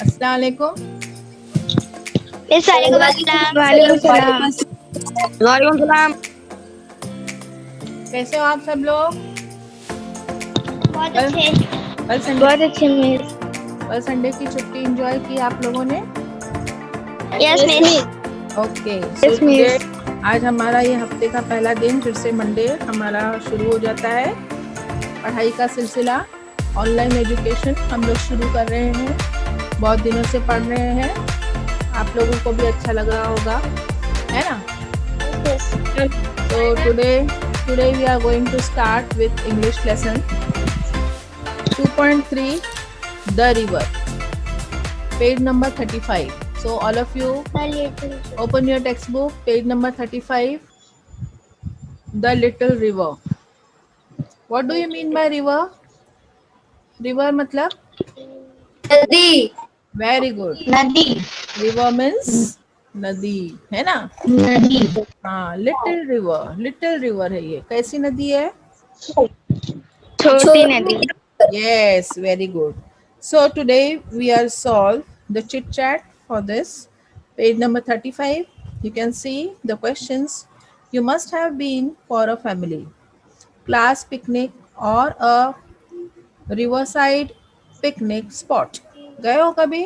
अस्सलाम वालेकुम। वालेकुम सलाम। वालेकुम सलाम। कैसे हो आप सब लोग? बहुत कल अच्छे। कल संडे बहुत अच्छे मिस। कल संडे की छुट्टी एंजॉय की आप लोगों ने? Yes miss. Okay, so yes today miss. आज हमारा ये हफ्ते का पहला दिन, फिर से मंडे हमारा शुरू हो जाता है। पढ़ाई का सिलसिला, ऑनलाइन एजुकेशन हम लोग शुरू कर रहे हैं। बहुत दिनों से पढ़ रहे हैं, आप लोगों को भी अच्छा लग रहा होगा, है ना? So today we are going to start with English lesson 2.3, The River, page number 35. So all of you open your textbook, page number 35, The Little River. What do you mean by river? River मतलब? नदी। Very good. नदी। River means नदी, है ना? नदी। हाँ, little river है ये। कैसी नदी है? छोटी नदी। Yes, very good. So today we are solve the chit chat for this page number 35. You can see the questions. You must have been for a family class picnic or a riverside picnic spot. गए हो कभी?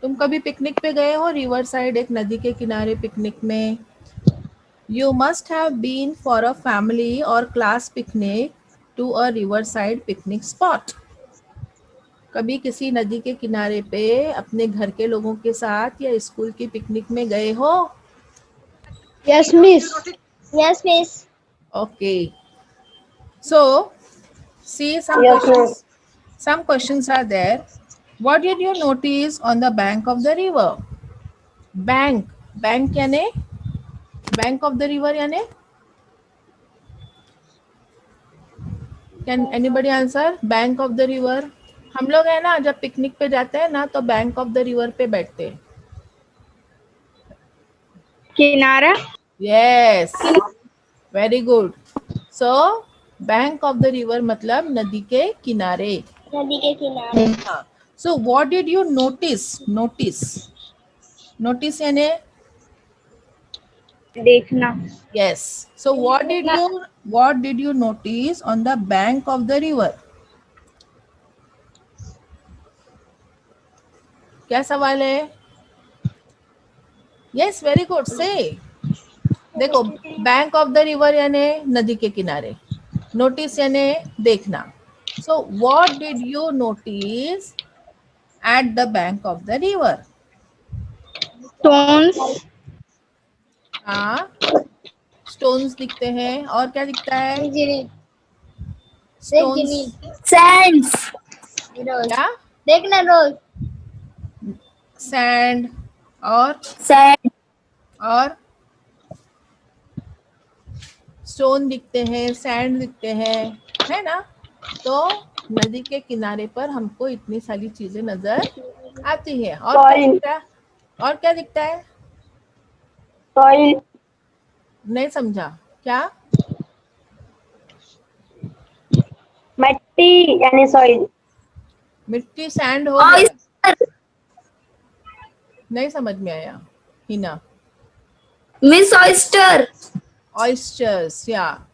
तुम कभी picnic पे गए हो? River side, एक नदी के किनारे पिकनिक में? You must have been for a family or class picnic to a riverside picnic spot. कभी किसी नदी के किनारे पे अपने घर के लोगों के साथ या स्कूल की पिकनिक में गए हो? Yes miss. Yes miss. Okay, so see some Yes, questions. Some questions are there. What did you notice on the bank of the river? Bank यानी, बैंक ऑफ द रिवर यानी, can anybody answer? Bank of the river, हम लोग है ना जब picnic पे जाते हैं ना तो बैंक ऑफ द रिवर पे बैठते हैं। किनारा। Yes, very good. So bank of the river मतलब नदी के किनारे। नदी के किनारे। हाँ, so what did you notice? Notice यानी, देखना। Yes, so what did you notice on the bank of the river? क्या सवाल है? यस, वेरी गुड, से देखो, बैंक ऑफ द रिवर यानी नदी के किनारे, नोटिस यानी देखना। So what did you notice at the bank of the river? Stones. हाँ, स्टोन्स दिखते हैं, और क्या दिखता है? Stones, Sands. क्या? देखना रोज। सैंड, और सैंड। स्टोन दिखते हैं, सैंड दिखते हैं, है ना? तो नदी के किनारे पर हमको इतनी सारी चीजें नजर आती है। और क्या दिखता है? और क्या दिखता है? सॉइल। नहीं समझा, क्या? मट्टी यानी सॉइल। मिट्टी, सैंड हो गया, नहीं समझ में आया हिना। Miss oyster. ऑयस्टर्स, या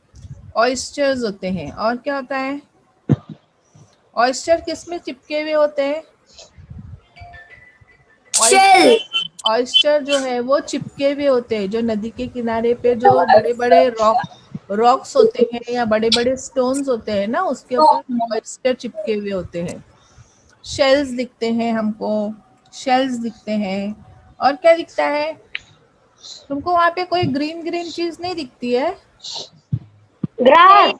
ऑयस्टर्स होते हैं। और क्या होता है? ऑयस्टर किस में चिपके हुए होते हैं? शेल। ऑयस्टर जो है वो चिपके हुए होते हैं, जो नदी के किनारे पे जो बड़े बड़े रॉक्स होते हैं या बड़े बड़े स्टोन्स होते हैं ना, उसके ऊपर ऑयस्टर चिपके हुए होते हैं। शेल्स दिखते हैं हमको, शेल्स दिखते हैं। और क्या दिखता है तुमको? वहां पे कोई ग्रीन ग्रीन चीज नहीं दिखती है? ग्रास।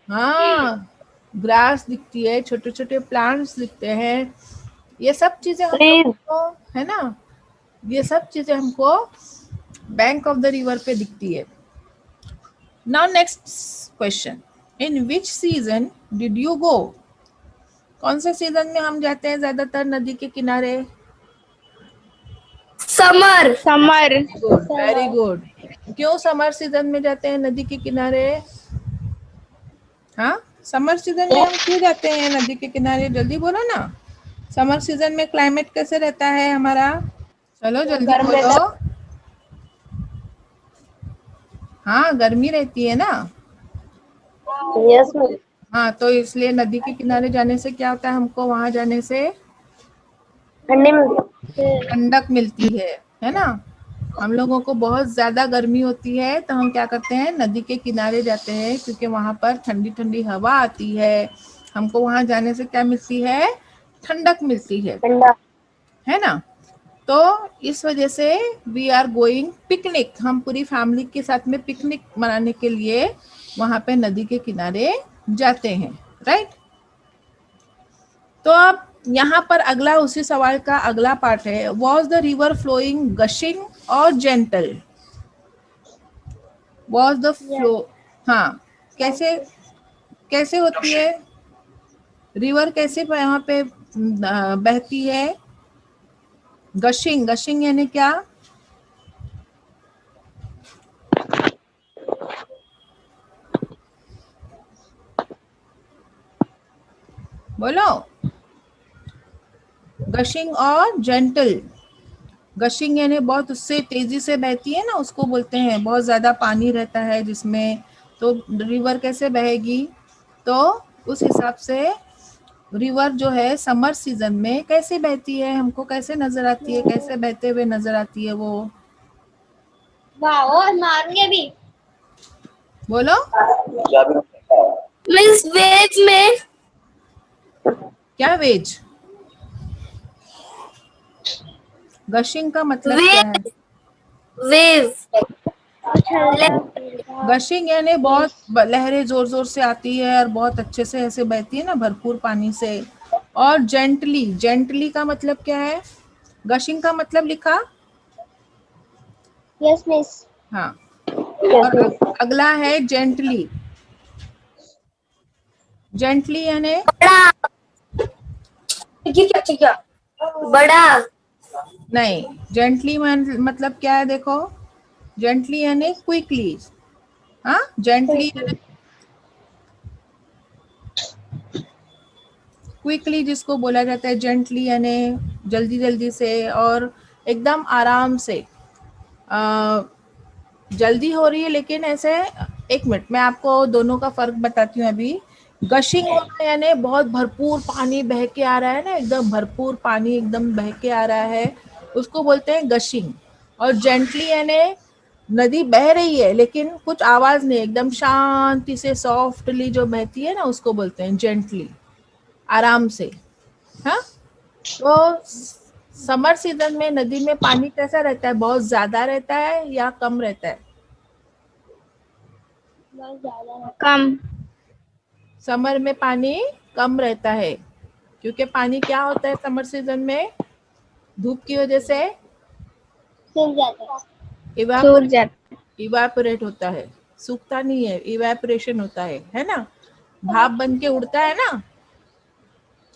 हाँ, ग्रास दिखती है, छोटे छोटे प्लांट्स दिखते हैं। ये सब चीजें हम लोग ट्रीज। को, है ना, ये सब चीजें हमको बैंक ऑफ द रिवर पे दिखती है। Now next question, in which season did you go? कौन से सीजन में हम जाते हैं ज्यादातर नदी के किनारे? Summer. Summer. Good, very good. क्यों समर सीजन में जाते हैं नदी के किनारे? हाँ, समर सीजन में हम क्यों जाते हैं नदी के किनारे? जल्दी बोलो ना। समर सीजन में क्लाइमेट कैसे रहता है हमारा? चलो जल्दी गर्म बोलो। रहता हाँ, गर्मी रहती है ना। Yes miss. हाँ, तो इसलिए नदी के किनारे जाने से क्या होता है, हमको वहां जाने से ठंडी मिलती ठंडक मिलती है ना। हम लोगों को बहुत ज्यादा गर्मी होती है तो हम क्या करते हैं, नदी के किनारे जाते हैं, क्योंकि वहां पर ठंडी ठंडी हवा आती है। हमको वहां जाने से क्या मिलती है? ठंडक मिलती ठंडा। है ना। तो इस वजह से वी आर गोइंग पिकनिक, हम पूरी फैमिली के साथ में पिकनिक मनाने के लिए वहां पे नदी के किनारे जाते हैं, राइट। तो अब यहाँ पर अगला उसी सवाल का अगला पार्ट है, was the river flowing gushing और जेंटल? वॉज द फ्लो, हाँ, कैसे कैसे होती है रिवर, कैसे यहाँ पे बहती है? गशिंग, गशिंग यानी क्या? बोलो। गशिंग और जेंटल। गशिंग यानी बहुत उससे तेजी से बहती है ना, उसको बोलते हैं बहुत ज्यादा पानी रहता है जिसमें, तो रिवर कैसे बहेगी? तो उस हिसाब से रिवर जो है समर सीजन में कैसे बहती है, हमको कैसे नजर आती है, कैसे बहते हुए नजर आती है वो? वाह मारूंगे भी। बोलो। मिस वेव में। क्या वेज? गशिंग का मतलब क्या है? वेव। वेव। गशिंग यानी बहुत लहरें जोर जोर से आती है और बहुत अच्छे से ऐसे बहती है ना, भरपूर पानी से। और जेंटली, जेंटली का मतलब क्या है? गशिंग का मतलब लिखा। Yes miss. हाँ, यस और मिस। अगला है जेंटली। जेंटली यानी बड़ा। ये क्या चीज़ है? बड़ा। नहीं, जेंटली मतलब क्या है, देखो, जेंटली यानी क्विकली। हाँ, जेंटली क्विकली जिसको बोला जाता है, जेंटली यानी जल्दी जल्दी से और एकदम आराम से। आ, जल्दी हो रही है लेकिन ऐसे, एक मिनट मैं आपको दोनों का फर्क बताती हूँ अभी। गशिंग होना यानी बहुत भरपूर पानी बह के आ रहा है ना, एकदम भरपूर पानी एकदम बह के आ रहा है, उसको बोलते हैं गशिंग। और जेंटली यानी नदी बह रही है लेकिन कुछ आवाज नहीं, एकदम शांति से सॉफ्टली जो बहती है ना, उसको बोलते हैं जेंटली, आराम से। हाँ, तो समर सीजन में नदी में पानी कैसा रहता है, बहुत ज्यादा रहता है या कम रहता है? बहुत ज्यादा कम। समर में पानी कम रहता है, क्योंकि पानी क्या होता है समर सीजन में, धूप की वजह से सूख जाता है। सूख इवापोरेट, जाता इवापोरेट होता है, सूखता नहीं है, इवेपोरेशन होता है ना। भाप बन के उड़ता है ना,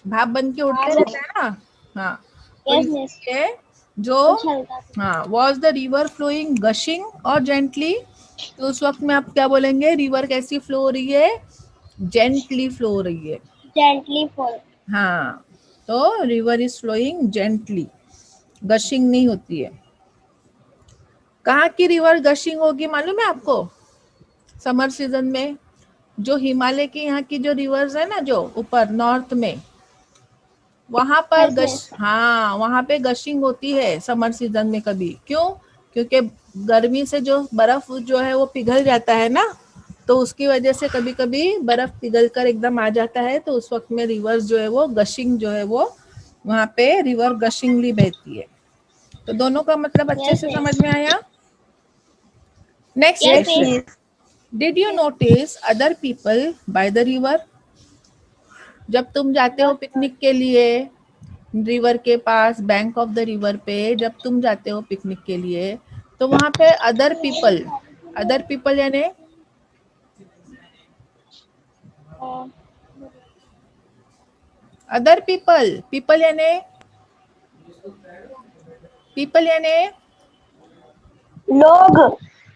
भाप बन के उड़ते रहता है ना। हाँ, तो है। Yes miss. इसलिए जो, कुछ हल्का। हाँ, was the river flowing gushing और जेंटली, तो उस वक्त में आप क्या बोलेंगे, रिवर कैसी फ्लो हो रही है? जेंटली फ्लो हो रही है। Gently fall. हाँ, तो river is flowing gently, gushing नहीं होती है। कहाँ की रिवर गशिंग होगी मालूम है आपको? समर सीजन में जो हिमालय के यहाँ की जो रिवर्स है ना, जो ऊपर नॉर्थ में, वहां पर यस गश, मिस। हाँ, वहां पे गशिंग होती है समर सीजन में कभी। क्यों? क्योंकि गर्मी से जो बर्फ जो है वो पिघल जाता है ना, तो उसकी वजह से कभी कभी बर्फ पिघल कर एकदम आ जाता है, तो उस वक्त में रिवर्स जो है वो गशिंग जो है वो, वहां पे रिवर गशिंगली बहती है। तो दोनों का मतलब अच्छे यस से समझ मिस। में आया। Next yes yes question, miss. Miss. Did you notice other people by the river? जब तुम जाते हो पिकनिक के लिए रिवर के पास, बैंक ऑफ द रिवर पे जब तुम जाते हो पिकनिक के लिए, तो वहां पे अदर पीपल यानी अदर पीपल, पीपल यानी पीपल यानी लोग।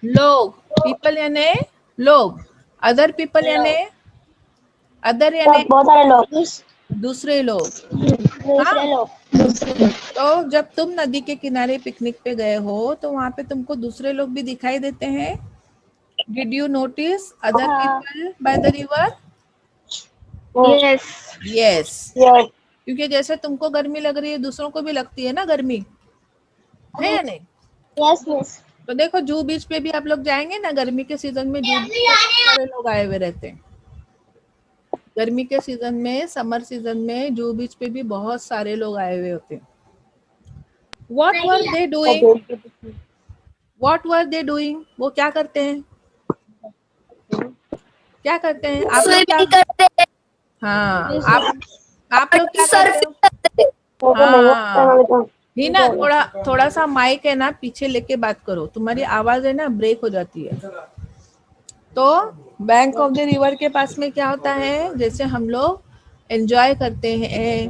लोग, पीपल यानी लोग, अदर पीपल यानी, अदर यानी सब बहुत सारे लोग। दूसरे लोग। दूसरे हाँ, लोग। तो जब तुम नदी के किनारे पिकनिक पे गए हो तो वहां पे तुमको दूसरे लोग भी दिखाई देते हैं? डिड यू नोटिस अदर हाँ। People by the river? Yes. Yes, yes. क्योंकि जैसे तुमको गर्मी लग रही है दूसरों को भी लगती है ना गर्मी, है या नहीं? Yes miss. तो देखो जूहू बीच पे भी आप लोग जाएंगे ना, गर्मी के सीजन में जूहू बीच पे बहुत सारे लोग आए हुए रहते हैं। गर्मी के सीजन में, समर सीजन में जूहू बीच पे भी बहुत सारे लोग आए हुए होते हैं। What were they doing? What were they doing? वो क्या करते हैं? क्या करते हैं आप लोग? क्या? स्विमिंग करते हैं हाँ, आप और लोग क्या करते हो? सर्फिंग करते हैं। हाँ, ही ना, थोड़ा थोड़ा सा माइक है ना पीछे लेके बात करो, तुम्हारी आवाज है ना ब्रेक हो जाती है। तो बैंक ऑफ द रिवर के पास में क्या होता है, जैसे हम लोग एंजॉय करते हैं,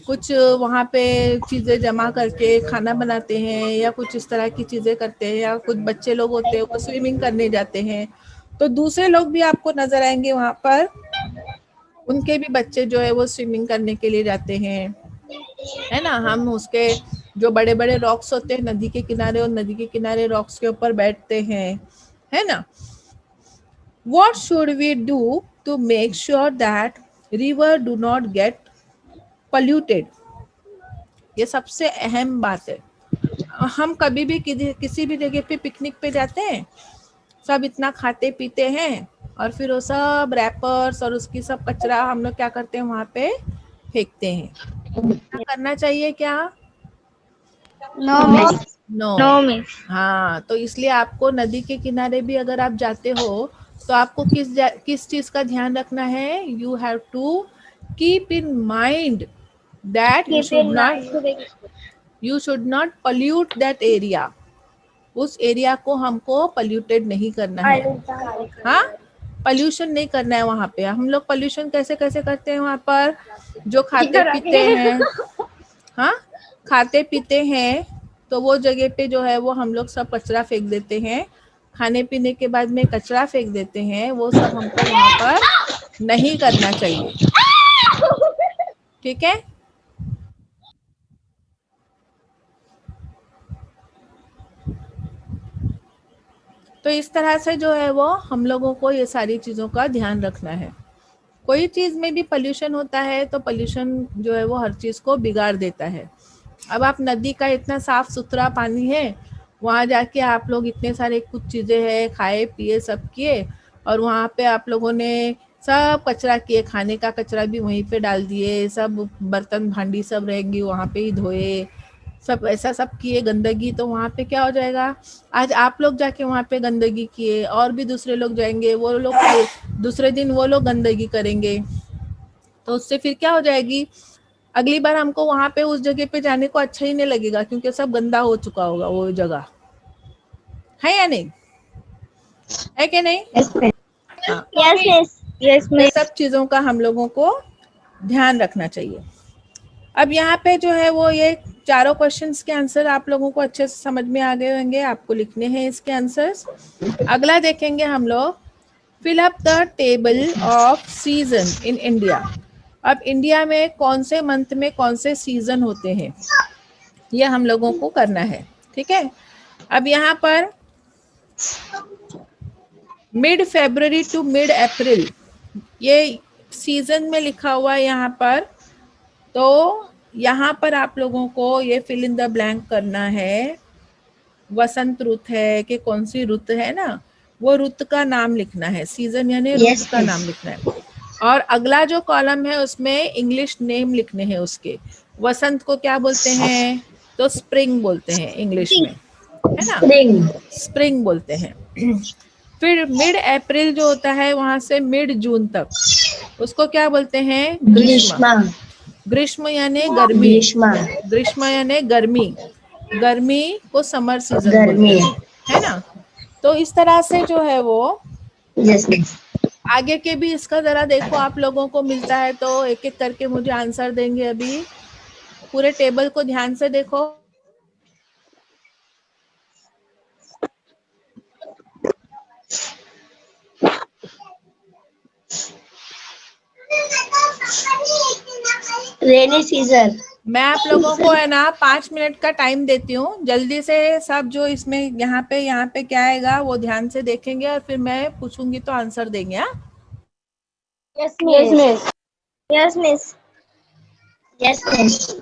कुछ वहाँ पे चीजें जमा करके खाना बनाते हैं या कुछ इस तरह की चीजें करते हैं, या कुछ बच्चे लोग होते हैं वो स्विमिंग करने जाते हैं, तो दूसरे लोग भी आपको नजर आएंगे वहां पर, उनके भी बच्चे जो है वो स्विमिंग करने के लिए जाते हैं, है ना। हम उसके जो बड़े बड़े रॉक्स होते हैं नदी के किनारे, और नदी के किनारे रॉक्स के ऊपर बैठते हैं, है ना। What should we do to make sure that river do not get polluted? ये सबसे अहम बात है। हम कभी भी किसी भी जगह पे पिकनिक पे जाते हैं, सब इतना खाते पीते हैं और फिर वो सब रैपर्स और उसकी सब कचरा हम लोग क्या करते हैं वहां पे फेंकते हैं। क्या करना चाहिए क्या? No miss. No. No miss. हाँ, तो इसलिए आपको नदी के किनारे भी अगर आप जाते हो तो आपको किस चीज का ध्यान रखना है? You have to keep in mind that keep in mind. You should not pollute that area. उस एरिया को हमको पल्यूटेड नहीं करना है। हाँ, पॉल्यूशन नहीं करना है वहां पे। हम लोग पॉल्यूशन कैसे कैसे करते हैं वहां पर? जो खाते पीते हैं, हाँ, खाते पीते हैं तो वो जगह पे जो है वो हम लोग सब कचरा फेंक देते हैं। खाने पीने के बाद में कचरा फेंक देते हैं, वो सब हमको वहां पर नहीं करना चाहिए। ठीक है। तो इस तरह से जो है वो हम लोगों को ये सारी चीजों का ध्यान रखना है। कोई चीज में भी पोल्यूशन होता है तो पोल्यूशन जो है वो हर चीज को बिगाड़ देता है। अब आप नदी का इतना साफ सुथरा पानी है, वहां जाके आप लोग इतने सारे कुछ चीजें हैं खाए पिए सब किए, और वहां पे आप लोगों ने सब कचरा किए, खाने का कचरा भी वहीं पे डाल दिए, सब बर्तन भांडी सब रहेंगी वहां पे ही धोए, सब ऐसा सब किए गंदगी, तो वहां पे क्या हो जाएगा? आज आप लोग जाके वहां पे गंदगी किए, और भी दूसरे लोग जाएंगे, वो लोग दूसरे दिन वो लोग गंदगी करेंगे, तो उससे फिर क्या हो जाएगी? अगली बार हमको वहां पे उस जगह पे जाने को अच्छा ही नहीं लगेगा, क्योंकि सब गंदा हो चुका होगा वो जगह, है या नहीं? है कि नहीं? हाँ, यस मिस। यस ये मिस। सब चीजों का हम लोगों को ध्यान रखना चाहिए। अब यहाँ पे जो है वो ये चारों क्वेश्चंस के आंसर आप लोगों को अच्छे से समझ में आ गए होंगे, आपको लिखने हैं इसके आंसर्स। अगला देखेंगे हम लोग, fill up the table of season in India. अब इंडिया में कौन से मंथ में कौन से सीजन होते हैं, ये हम लोगों को करना है। ठीक है। अब यहाँ पर मिड फेब्रुवरी टू मिड अप्रैल ये सीजन में लिखा हुआ है यहाँ पर, तो यहाँ पर आप लोगों को ये फिल इन द ब्लैंक करना है। वसंत रुत है कि कौन सी रुत है ना, वो रुत का नाम लिखना है, सीजन यानी रुत का नाम लिखना है। और अगला जो कॉलम है उसमें इंग्लिश नेम लिखने हैं उसके। वसंत को क्या बोलते हैं? तो स्प्रिंग बोलते हैं इंग्लिश में, है ना, स्प्रिंग। स्प्रिंग बोलते हैं। फिर मिड अप्रैल जो होता है वहां से मिड जून तक, उसको क्या बोलते हैं? ग्रीष्म। ग्रीष्मा। ग्रीष्म यानी गर्मी, ग्रीष्मा। ग्रीष्म यानी गर्मी, गर्मी को समर सीजन बोलते गर्मी। हैं, है ना। तो इस तरह से जो है वो यस मिस। आगे के भी इसका जरा देखो, आप लोगों को मिलता है तो एक एक करके मुझे आंसर देंगे। अभी पूरे टेबल को ध्यान से देखो। Rainy season. मैं आप लोगों को है ना 5 मिनट का टाइम देती हूँ, जल्दी से सब जो इसमें यहाँ पे क्या आएगा वो ध्यान से देखेंगे और फिर मैं पूछूंगी तो आंसर देंगे। हाँ, yes yes miss. Miss. Yes miss. Yes miss.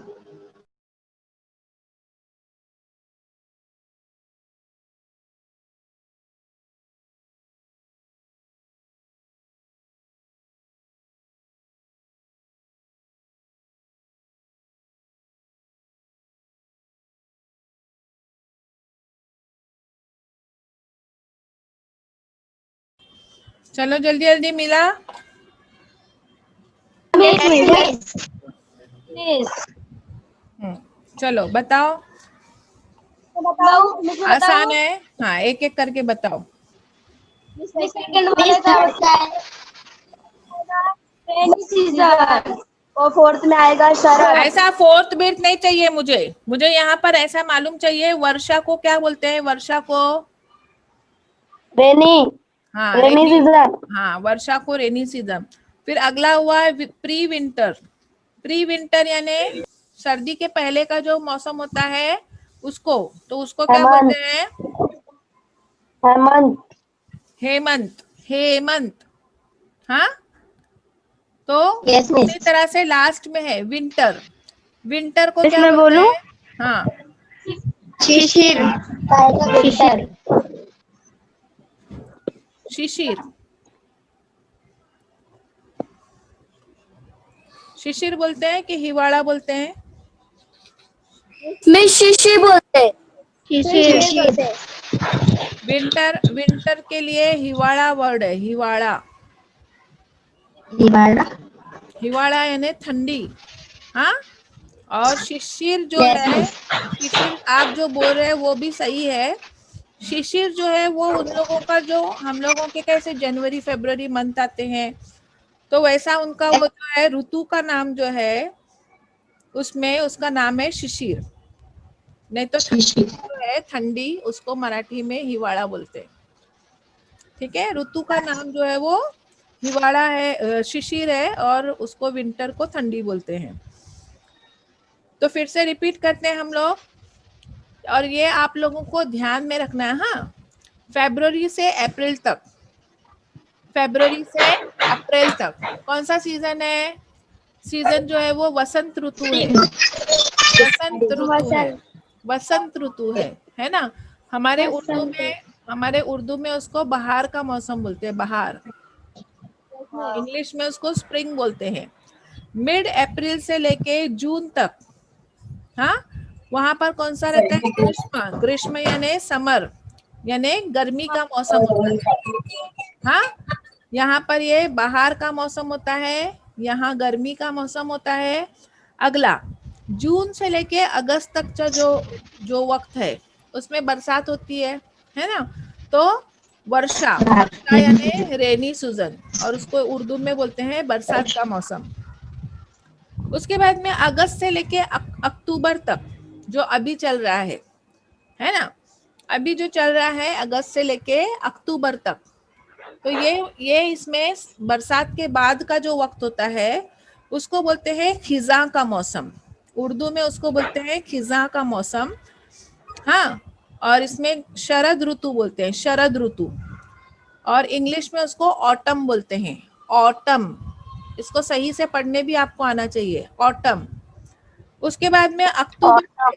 चलो जल्दी जल्दी मिला। Yes miss. मिस। मिस। चलो बताओ। बताओ मिस, आसान बताओ। है, हाँ एक एक करके बताओ। मिस मिस सेकंड मिस वाले का थर्ड का है रेनी सीजन और फोर्थ में आएगा शरद। ऐसा फोर्थ बीट नहीं चाहिए मुझे, मुझे यहाँ पर ऐसा मालूम चाहिए वर्षा को क्या बोलते हैं, वर्षा को। रेनी। हाँ रेनी रेनी। सीजन। हाँ वर्षा को रेनी सीजन। फिर अगला हुआ है प्री विंटर। प्री विंटर यानी सर्दी के पहले का जो मौसम होता है उसको, तो उसको क्या बोलते हेमंत। हैं? हेमंत। हेमंत। हेमंत। हाँ, तो यस उसी मिस। तरह से लास्ट में है विंटर। विंटर को मिस क्या मैं बोलते बोलूं? हैं? हाँ, शिशिर का है विंटर। शिशिर। शिशिर बोलते हैं कि हिवाड़ा बोलते हैं? मिस शिशिर बोलते हैं। शिशिर। बोलते हैं। विंटर, विंटर के लिए हिवाड़ा वर्ड है, हिवाड़ा। हिवाड़ा। हिवाड़ा यानी ठंडी। हाँ, और शिशिर जो यस है, मिस। शिशिर आप जो बोल रहे हैं वो भी सही है। शिशिर जो है वो उन लोगों का, जो हम लोगों के कैसे जनवरी फरवरी मंथ आते हैं, तो वैसा उनका वो जो है ऋतु का नाम जो है उसमें उसका नाम है शिशिर। नहीं तो ठंडी शिशिर। जो है ठंडी, उसको मराठी में हिवाड़ा बोलते हैं। ठीक है, ऋतु का नाम जो है वो हिवाड़ा है, शिशिर है, और उसको विंटर को ठंडी बोलते हैं। तो फिर से रिपीट करते हैं हम लोग, और ये आप लोगों को ध्यान में रखना है। हाँ, फरवरी से अप्रैल तक, फरवरी से अप्रैल तक कौन सा सीजन है? सीजन जो है वो वसंत ऋतु है। वसंत ऋतु है। वसंत। वसंत ऋतु है ना? हमारे उर्दू वसंत। में, हमारे उर्दू में उसको बहार का मौसम बोलते हैं, बहार। इंग्लिश में उसको स्प्रिंग बोलते हैं। मिड अप्रैल से लेके जून तक, हाँ, वहां पर कौन सा रहता है? ग्रीष्म। ग्रीष्म यानी समर, यानी गर्मी का मौसम होता है। हाँ, यहाँ पर ये बाहर का मौसम होता है, यहाँ गर्मी का मौसम होता है। अगला, जून से लेके अगस्त तक का जो जो वक्त है उसमें बरसात होती है ना? तो वर्षा, वर्षा यानी रेनी सीजन, और उसको उर्दू में बोलते हैं बरसात का मौसम। उसके बाद में अगस्त से लेके अक्टूबर तक जो अभी चल रहा है ना? अभी जो चल रहा है अगस्त से लेके अक्टूबर तक, तो ये इसमें बरसात के बाद का जो वक्त होता है उसको बोलते हैं खिजा का मौसम। उर्दू में उसको बोलते हैं खिजा का मौसम। हाँ, और इसमें शरद ऋतु बोलते हैं, शरद ऋतु। और इंग्लिश में उसको ऑटम बोलते हैं, ऑटम। इसको सही से पढ़ने भी आपको आना चाहिए, ऑटम। उसके बाद में अक्टूबर, ऑटम।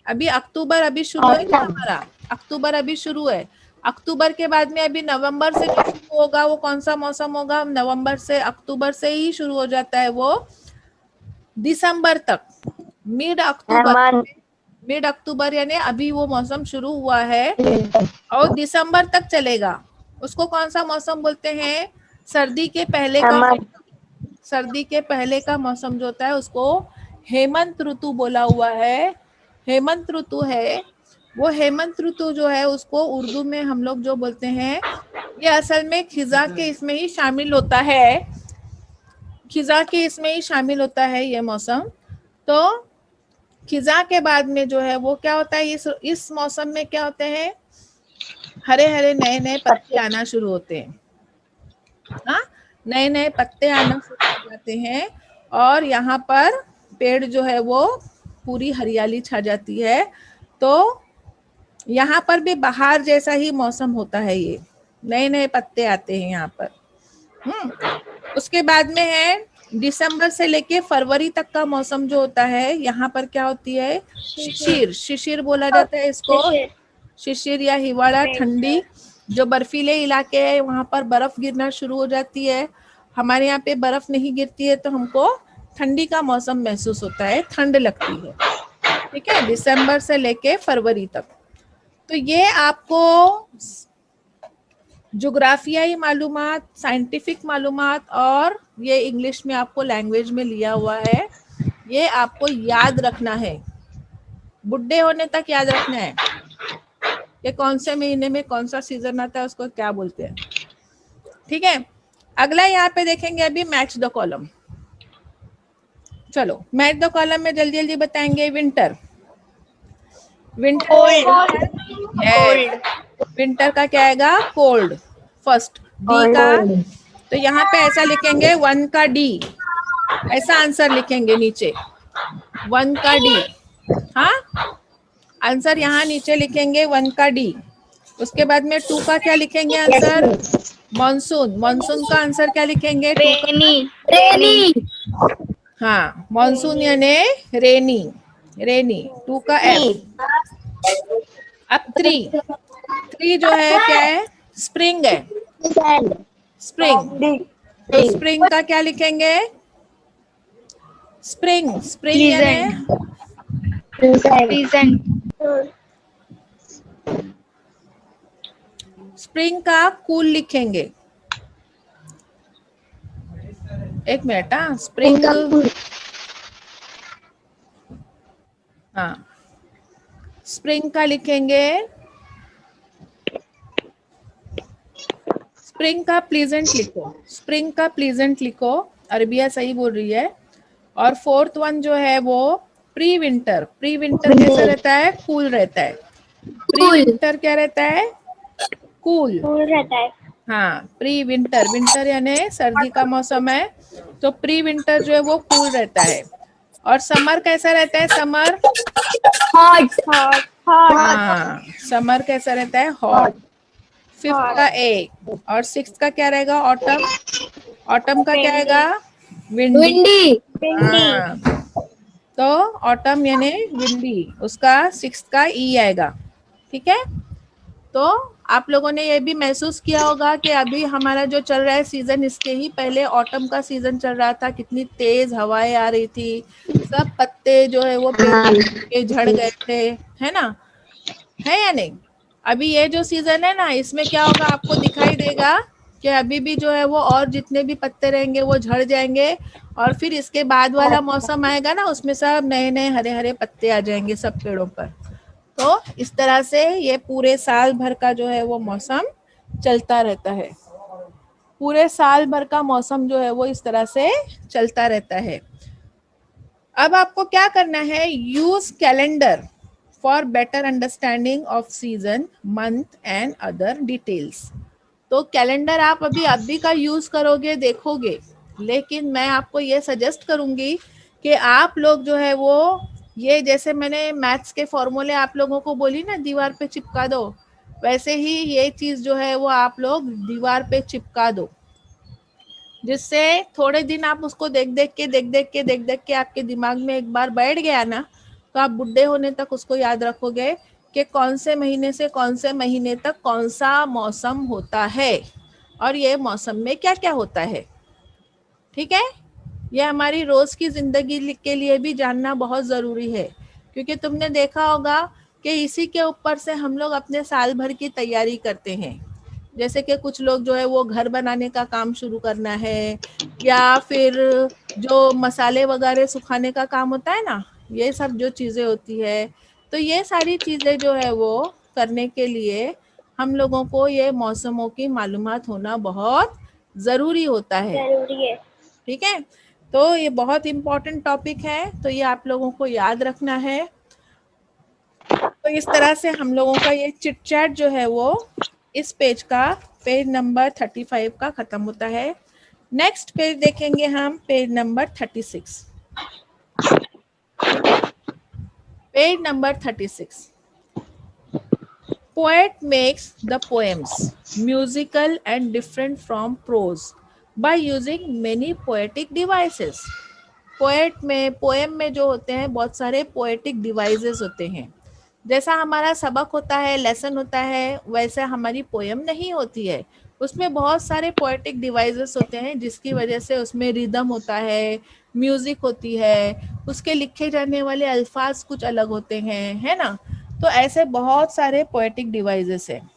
अभी अक्टूबर अभी शुरू है ना ऑटम। हमारा, अक्टूबर अभी शुरू है। अक्टूबर के बाद में अभी नवंबर से जो शुरू होगा वो कौन सा मौसम होगा? नवंबर से, अक्टूबर से ही शुरू हो जाता है वो दिसंबर तक, मिड अक्टूबर। हेमंत। मिड अक्टूबर यानी अभी वो मौसम शुरू हुआ है और दिसंबर तक चलेगा। उसको कौन सा मौसम बोलते हैं? सर्दी के पहले का हेमंत। मौसम। सर्दी के पहले का मौसम जो होता है उसको हेमंत ऋतु बोला हुआ है। हेमंत ऋतु है वो। हेमंत ऋतु जो है उसको उर्दू में हम लोग जो बोलते हैं, ये असल में खिजा के इसमें ही शामिल होता है। खिजा के इसमें ही शामिल होता है ये मौसम। तो खिजा के बाद में जो है वो क्या होता है, इस मौसम में क्या होते हैं? हरे हरे नए नए पत्ते आना शुरू होते हैं। हाँ, नए नए पत्ते आना शुरू हो जाते हैं। और यहाँ पर पेड़ जो है वो पूरी हरियाली छा जाती है। तो यहाँ पर भी बाहर जैसा ही मौसम होता है, ये नए नए पत्ते आते हैं यहाँ पर। उसके बाद में है दिसंबर से लेके फरवरी तक का मौसम जो होता है, यहाँ पर क्या होती है, शिशिर। शिशिर बोला जाता है इसको, शिशिर या हिवाड़ा, ठंडी। जो बर्फीले इलाके हैं वहां पर बर्फ गिरना शुरू हो जाती है। हमारे यहाँ पे बर्फ नहीं गिरती है तो हमको ठंडी का मौसम महसूस होता है, ठंड लगती है। ठीक है, दिसंबर से लेके फरवरी तक। तो ये आपको जोग्राफियाई मालूमात, साइंटिफिक मालूमात और ये इंग्लिश में आपको लैंग्वेज में लिया हुआ है, ये आपको याद रखना है, बुढ़े होने तक याद रखना है कि कौन से महीने में कौन सा सीजन आता है, उसको क्या बोलते हैं। ठीक है, अगला यहाँ पे देखेंगे अभी मैच द कॉलम। चलो मैच द कॉलम में जल्दी जल्दी बताएंगे। विंटर, विंटर विंटर का क्या आएगा, कोल्ड। फर्स्ट डी का, तो यहाँ पे ऐसा लिखेंगे 1 का डी, ऐसा आंसर लिखेंगे नीचे 1 का डी। हाँ, आंसर यहाँ नीचे लिखेंगे 1 का डी। उसके बाद में 2 का क्या लिखेंगे आंसर, मॉनसून। मॉनसून का आंसर क्या लिखेंगे, 2 का, रेनी। हाँ मॉनसून यानी रेनी, रेनी 2 का एफ। अब 3 जो है क्या है, स्प्रिंग है, स्प्रिंग। तो स्प्रिंग का क्या लिखेंगे, स्प्रिंग, स्प्रिंग यानी स्प्रिंग का कूल लिखेंगे। एक मिनट, हाँ स्प्रिंग, हाँ स्प्रिंग का लिखेंगे, स्प्रिंग का प्लीजेंट लिखो, स्प्रिंग का प्लीजेंट लिखो, अरबिया सही बोल रही है। और 4th वन जो है वो प्री विंटर। प्री विंटर कैसा रहता है, कूल रहता है। प्री विंटर क्या रहता है, कूल रहता है। हाँ, प्री विंटर, विंटर यानी सर्दी का मौसम है, तो प्री विंटर जो है वो कूल रहता है। और समर कैसा रहता है, समर हॉट। हाँ, समर कैसा रहता है, हॉट। 5th का ए, और 6th का क्या रहेगा, ऑटम। ऑटम का क्या आएगा, विंडी। हाँ, तो ऑटम यानी विंडी, उसका 6th का ई आएगा। ठीक है, तो आप लोगों ने ये भी महसूस किया होगा कि अभी हमारा जो चल रहा है सीजन, इसके ही पहले ऑटम का सीजन चल रहा था, कितनी तेज हवाएं आ रही थी, सब पत्ते जो है वो पेड़ के झड़ गए थे, है ना, है या नहीं। अभी ये जो सीजन है ना, इसमें क्या होगा, आपको दिखाई देगा कि अभी भी जो है वो और जितने भी पत्ते रहेंगे वो झड़ जाएंगे, और फिर इसके बाद वाला मौसम आएगा ना, उसमें सब नए नए हरे हरे पत्ते आ जाएंगे सब पेड़ों पर। तो इस तरह से ये पूरे साल भर का जो है वो मौसम चलता रहता है, पूरे साल भर का मौसम जो है वो इस तरह से चलता रहता है। अब आपको क्या करना है, use calendar for better understanding off season, month and other details. तो कैलेंडर आप अभी का यूज करोगे, देखोगे, लेकिन मैं आपको ये सजेस्ट करूंगी कि आप लोग जो है वो, ये जैसे मैंने मैथ्स के फॉर्मूले आप लोगों को बोली ना, दीवार पे चिपका दो, वैसे ही ये चीज जो है वो आप लोग दीवार पे चिपका दो, जिससे थोड़े दिन आप उसको देख देख के आपके दिमाग में एक बार बैठ गया ना, तो आप बुढ़े होने तक उसको याद रखोगे कि कौन से महीने से कौन से महीने तक कौन सा मौसम होता है और ये मौसम में क्या क्या होता है। ठीक है, ये हमारी रोज की जिंदगी के लिए भी जानना बहुत जरूरी है, क्योंकि तुमने देखा होगा कि इसी के ऊपर से हम लोग अपने साल भर की तैयारी करते हैं। जैसे कि कुछ लोग जो है वो घर बनाने का काम शुरू करना है, या फिर जो मसाले वगैरह सुखाने का काम होता है ना, ये सब जो चीज़ें होती है, तो ये सारी चीज़ें जो है वो करने के लिए हम लोगों को ये मौसमों की मालूमात होना बहुत ज़रूरी होता है। जरूरी है। ठीक है, तो ये बहुत इम्पोर्टेंट टॉपिक है, तो ये आप लोगों को याद रखना है। तो इस तरह से हम लोगों का ये चिट चैट जो है वो इस पेज का, पेज नंबर 35 का खत्म होता है। नेक्स्ट पेज देखेंगे हम, पेज नंबर 36। ठीक है, page number 36। Poet makes the poems musical and different from prose by using many poetic devices. Poem में जो होते हैं बहुत सारे पोएटिक डिवाइसेस होते हैं। जैसा हमारा सबक होता है, लेसन होता है, वैसा हमारी पोएम नहीं होती है। उसमें बहुत सारे पोएटिक डिवाइसेस होते हैं जिसकी वजह से उसमें रिदम होता है, म्यूजिक होती है, उसके लिखे जाने वाले अल्फाज कुछ अलग होते हैं, है ना। तो ऐसे बहुत सारे पोएटिक डिवाइसेस हैं।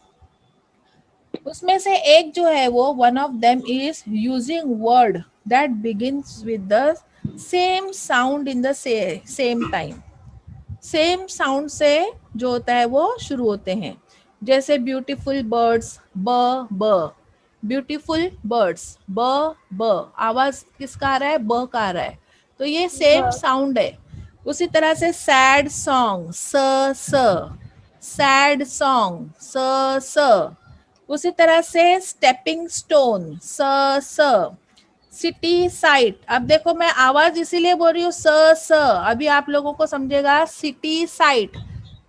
उसमें से एक जो है वो one of them is using word that begins with the same sound in the same time. Same sound से जो होता है वो शुरू होते हैं। जैसे ब्यूटीफुल बर्ड्स, ब ब, ब्यूटीफुल बर्ड्स, ब ब, आवाज किसका आ रहा है? ब का आ रहा है, तो ये सेम साउंड है। उसी तरह से सैड सॉन्ग, स स, सैड सॉन्ग, स स। उसी तरह से स्टेपिंग स्टोन, स स। सिटी साइट, अब देखो मैं आवाज इसीलिए बोल रही हूँ स स, अभी आप लोगों को समझेगा। सिटी साइट,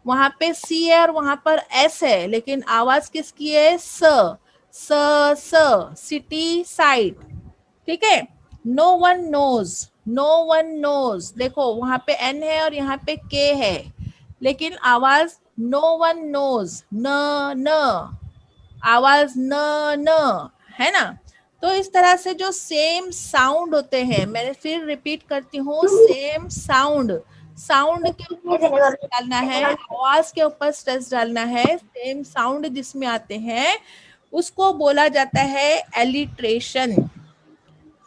वहां पे सी है और वहां पर एस है, लेकिन आवाज किसकी है? स स स, सिटी साइट। ठीक है। No one knows, no one knows, देखो वहां पे एन है और यहाँ पे के है, लेकिन आवाज नो वन नोज, न न, आवाज न न, है ना। तो इस तरह से जो सेम साउंड होते हैं, मैं फिर रिपीट करती हूँ, सेम साउंड, साउंड के ऊपर स्ट्रेस डालना है, आवाज के ऊपर स्ट्रेस डालना है। सेम साउंड जिसमें आते हैं उसको बोला जाता है एलिट्रेशन।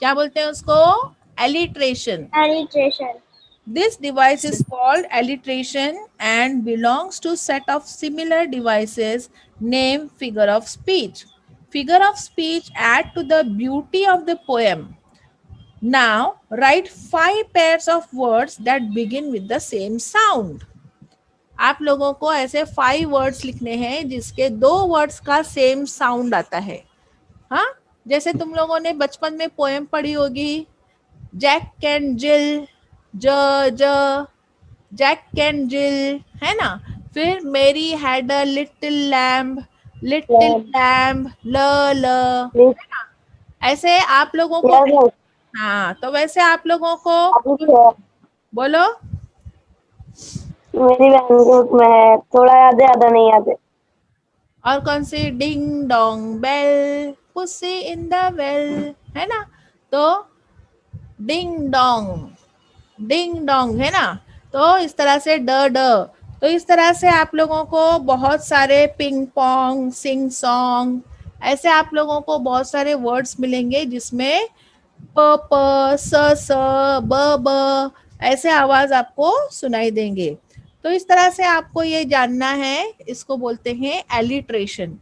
क्या बोलते हैं उसको? Alliteration. Alliteration. This device is called alliteration and belongs to set of similar devices named figure of speech. Figure of speech add to the beauty of the poem. Now write 5 pairs of words that begin with the same sound. आप लोगों को ऐसे 5 words लिखने हैं जिसके 2 words का same sound आता है। हाँ, जैसे तुम लोगों ने बचपन में पोएम पढ़ी होगी, जैक एंड जिल, ज ज, जैक एंड जिल, है ना। फिर Mary had a little lamb, little lamb, ल ल, ऐसे आप लोगों को। हाँ, तो वैसे आप लोगों को बोलो। मेरी लैंग्वेज में है, थोड़ा याद है, ज्यादा नहीं याद है। और कौन सी? Ding dong bell, pussy in the well, है ना। तो डिंग डोंग, डिंग डोंग, है ना। तो इस तरह से ड ड, तो इस तरह से आप लोगों को बहुत सारे पिंग पोंग, सिंग सॉन्ग, ऐसे आप लोगों को बहुत सारे वर्ड्स मिलेंगे जिसमें प प, स स, ब ब, ऐसे आवाज आपको सुनाई देंगे। तो इस तरह से आपको ये जानना है, इसको बोलते हैं alliteration.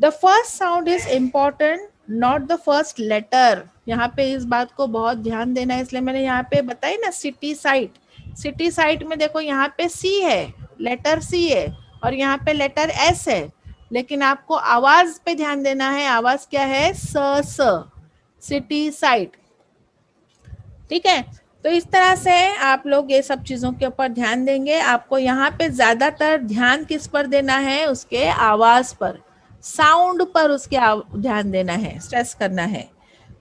The first sound is important, not the first letter. यहाँ पे इस बात को बहुत ध्यान देना है, इसलिए मैंने यहाँ पे बताई ना सिटी साइट। सिटी साइट में देखो यहाँ पे सी है, लेटर सी है, और यहाँ पे लेटर एस है, लेकिन आपको आवाज पे ध्यान देना है। आवाज क्या है? स स, सिटी साइट। ठीक है। तो इस तरह से आप लोग ये सब चीजों के ऊपर ध्यान देंगे। आपको यहाँ पे ज्यादातर ध्यान किस पर देना है? उसके आवाज पर, साउंड पर उसके ध्यान देना है, स्ट्रेस करना है।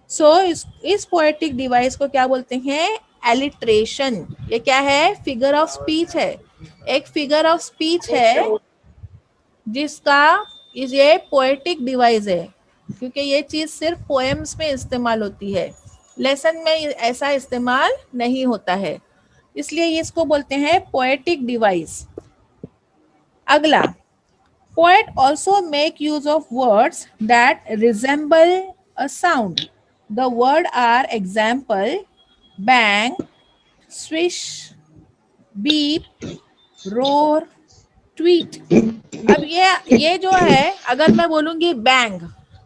सो इस पोएटिक डिवाइस को क्या बोलते हैं? एलिट्रेशन। ये क्या है? फिगर ऑफ स्पीच है, एक फिगर ऑफ स्पीच है जिसका ये पोएटिक डिवाइस है, क्योंकि ये चीज सिर्फ पोएम्स में इस्तेमाल होती है, लेसन में ऐसा इस्तेमाल नहीं होता है, इसलिए इसको बोलते हैं पोएटिक डिवाइस। अगला, poet also make use of words that resemble a sound. The word are example bang, swish, beep, roar, tweet. अब ये जो है, अगर मैं बोलूंगी बैंग,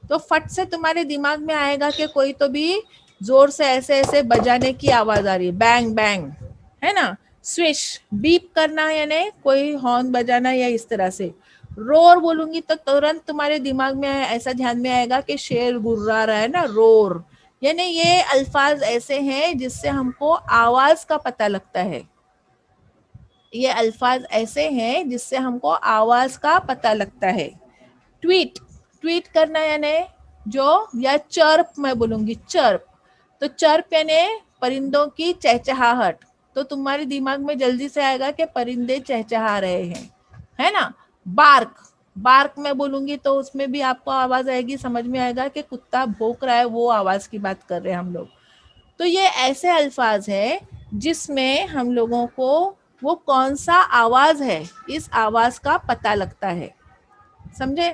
तो फट से तुम्हारे दिमाग में आएगा कि कोई तो भी जोर से ऐसे ऐसे बजाने की आवाज आ रही है, बैंग बैंग, है ना। स्विश, बीप करना, यानी कोई हॉर्न बजाना या इस तरह से। रोर बोलूंगी तो तुरंत तुम्हारे दिमाग में ऐसा ध्यान में आएगा कि शेर गुर्रा रहा है ना, रोर। यानी ये अल्फाज ऐसे हैं जिससे हमको आवाज का पता लगता है। ये अल्फाज ऐसे हैं जिससे हमको आवाज का पता लगता है। ट्वीट, ट्वीट करना यानी जो, या चर्प मैं बोलूंगी, चर्प। तो चर्प यानी परिंदों की चहचहाहट। तो तुम्हारे दिमाग में जल्दी से आएगा कि परिंदे चहचहा रहे हैं, है ना। बार्क, बार्क मैं बोलूंगी तो उसमें भी आपको आवाज आएगी, समझ में आएगा कि कुत्ता भौंक रहा है, वो आवाज की बात कर रहे हैं हम लोग। तो ये ऐसे अल्फाज है जिसमें हम लोगों को वो कौन सा आवाज है, इस आवाज का पता लगता है, समझे।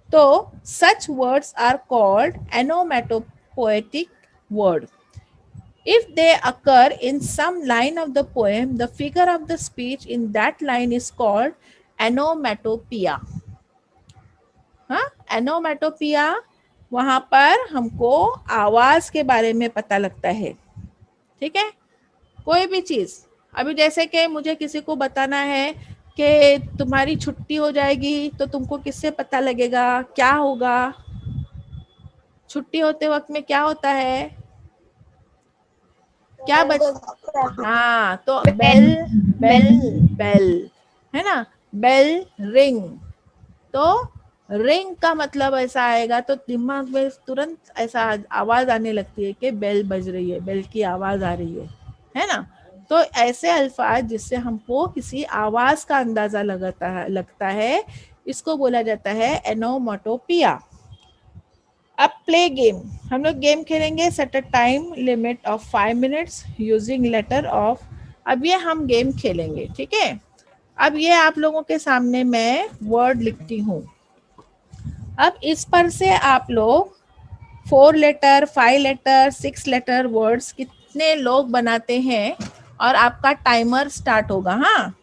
तो such words are called onomatopoetic word. If they occur in some line of the poem, the figure of the speech in that line is called onomatopoeia. हाँ, onomatopoeia, वहां पर हमको आवाज के बारे में पता लगता है, ठीक है। कोई भी चीज, अभी जैसे कि मुझे किसी को बताना है कि तुम्हारी छुट्टी हो जाएगी, तो तुमको किससे पता लगेगा क्या होगा। छुट्टी होते वक्त में क्या होता है, क्या बच, हाँ, तो बेल, बेल, बेल, है ना, बेल रिंग। तो रिंग का मतलब ऐसा आएगा तो दिमाग में तुरंत ऐसा आवाज आने लगती है कि बेल बज रही है, बेल की आवाज आ रही है ना। तो ऐसे अल्फाज जिससे हमको किसी आवाज का अंदाजा लगता है, इसको बोला जाता है एनोमोटोपिया। अब प्ले गेम, हम लोग गेम खेलेंगे। Set a time limit of 5 minutes using letter of. अब ये हम गेम खेलेंगे, ठीक है। अब ये आप लोगों के सामने मैं वर्ड लिखती हूँ। अब इस पर से आप लोग 4 लेटर, 5 लेटर, 6 लेटर वर्ड्स कितने लोग बनाते हैं, और आपका टाइमर स्टार्ट होगा। हाँ,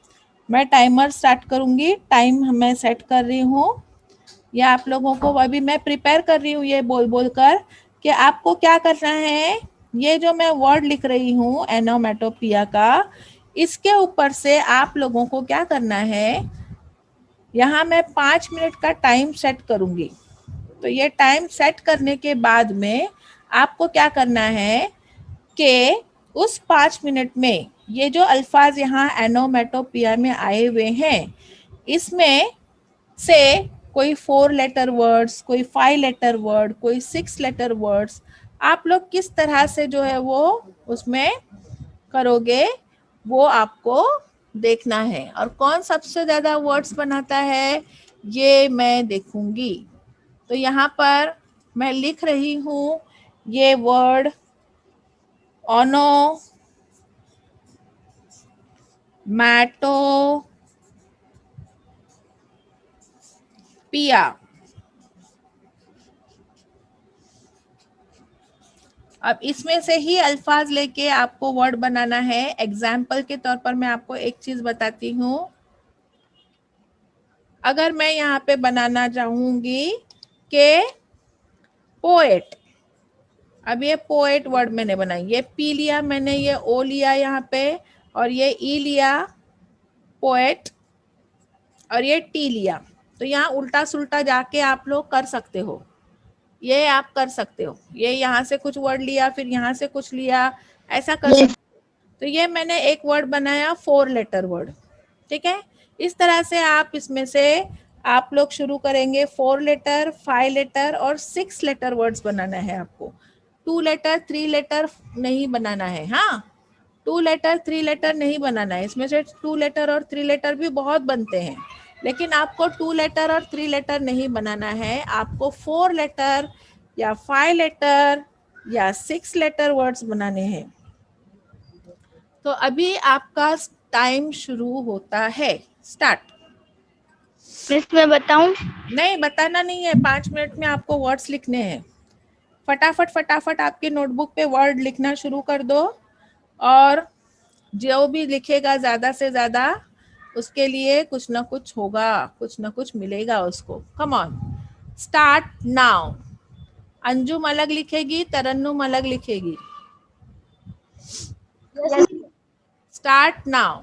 मैं टाइमर स्टार्ट करूंगी, टाइम मैं सेट कर रही हूँ। या आप लोगों को अभी मैं प्रिपेयर कर रही हूँ ये बोल बोल कर कि आपको क्या करना है। ये जो मैं वर्ड लिख रही हूँ एनोमेटोपिया का, इसके ऊपर से आप लोगों को क्या करना है, यहाँ मैं 5 मिनट का टाइम सेट करूंगी। तो ये टाइम सेट करने के बाद में आपको क्या करना है कि उस 5 मिनट में ये जो अल्फाज यहाँ एनोमेटोपिया में आए हुए हैं, इसमें से कोई 4 लेटर वर्ड्स, कोई 5 लेटर वर्ड, कोई 6 लेटर वर्ड्स, आप लोग किस तरह से जो है वो उसमें करोगे, वो आपको देखना है। और कौन सबसे ज्यादा वर्ड्स बनाता है ये मैं देखूंगी। तो यहाँ पर मैं लिख रही हूँ ये वर्ड ओनो मैटो पिया। अब इसमें से ही अल्फाज लेके आपको वर्ड बनाना है। एग्जाम्पल के तौर पर मैं आपको एक चीज बताती हूँ। अगर मैं यहाँ पे बनाना चाहूंगी कि पोएट, अब ये पोएट वर्ड मैंने बनाई, ये पी लिया मैंने, ये ओ लिया यहाँ पे, और ये ई लिया पोएट, और ये टी लिया। तो यहाँ उल्टा सुल्टा जाके आप लोग कर सकते हो, ये आप कर सकते हो। ये यहाँ से कुछ वर्ड लिया, फिर यहाँ से कुछ लिया, ऐसा कर सकते। तो ये मैंने एक वर्ड बनाया 4 लेटर वर्ड, ठीक है। इस तरह से आप इसमें से आप लोग शुरू करेंगे। 4 लेटर, 5 लेटर और 6 लेटर वर्ड्स बनाना है आपको। 2 लेटर, 3 लेटर नहीं बनाना है। हाँ, 2 लेटर, 3 लेटर नहीं बनाना है। इसमें से 2 लेटर और 3 लेटर भी बहुत बनते हैं, लेकिन आपको 2 लेटर और 3 लेटर नहीं बनाना है। आपको 4 लेटर या 5 लेटर या 6 लेटर वर्ड्स बनाने हैं। तो अभी आपका टाइम शुरू होता है। स्टार्ट। मिस मैं बताऊं? नहीं, बताना नहीं है, 5 मिनट में आपको वर्ड्स लिखने हैं। फटाफट फटाफट आपकी नोटबुक पे वर्ड लिखना शुरू कर दो, और जो भी लिखेगा ज्यादा से ज्यादा, उसके लिए कुछ ना कुछ होगा, कुछ ना कुछ मिलेगा उसको। Come on, start now. Anjum अलग लिखेगी, तरन्नुम अलग लिखेगी। Start now.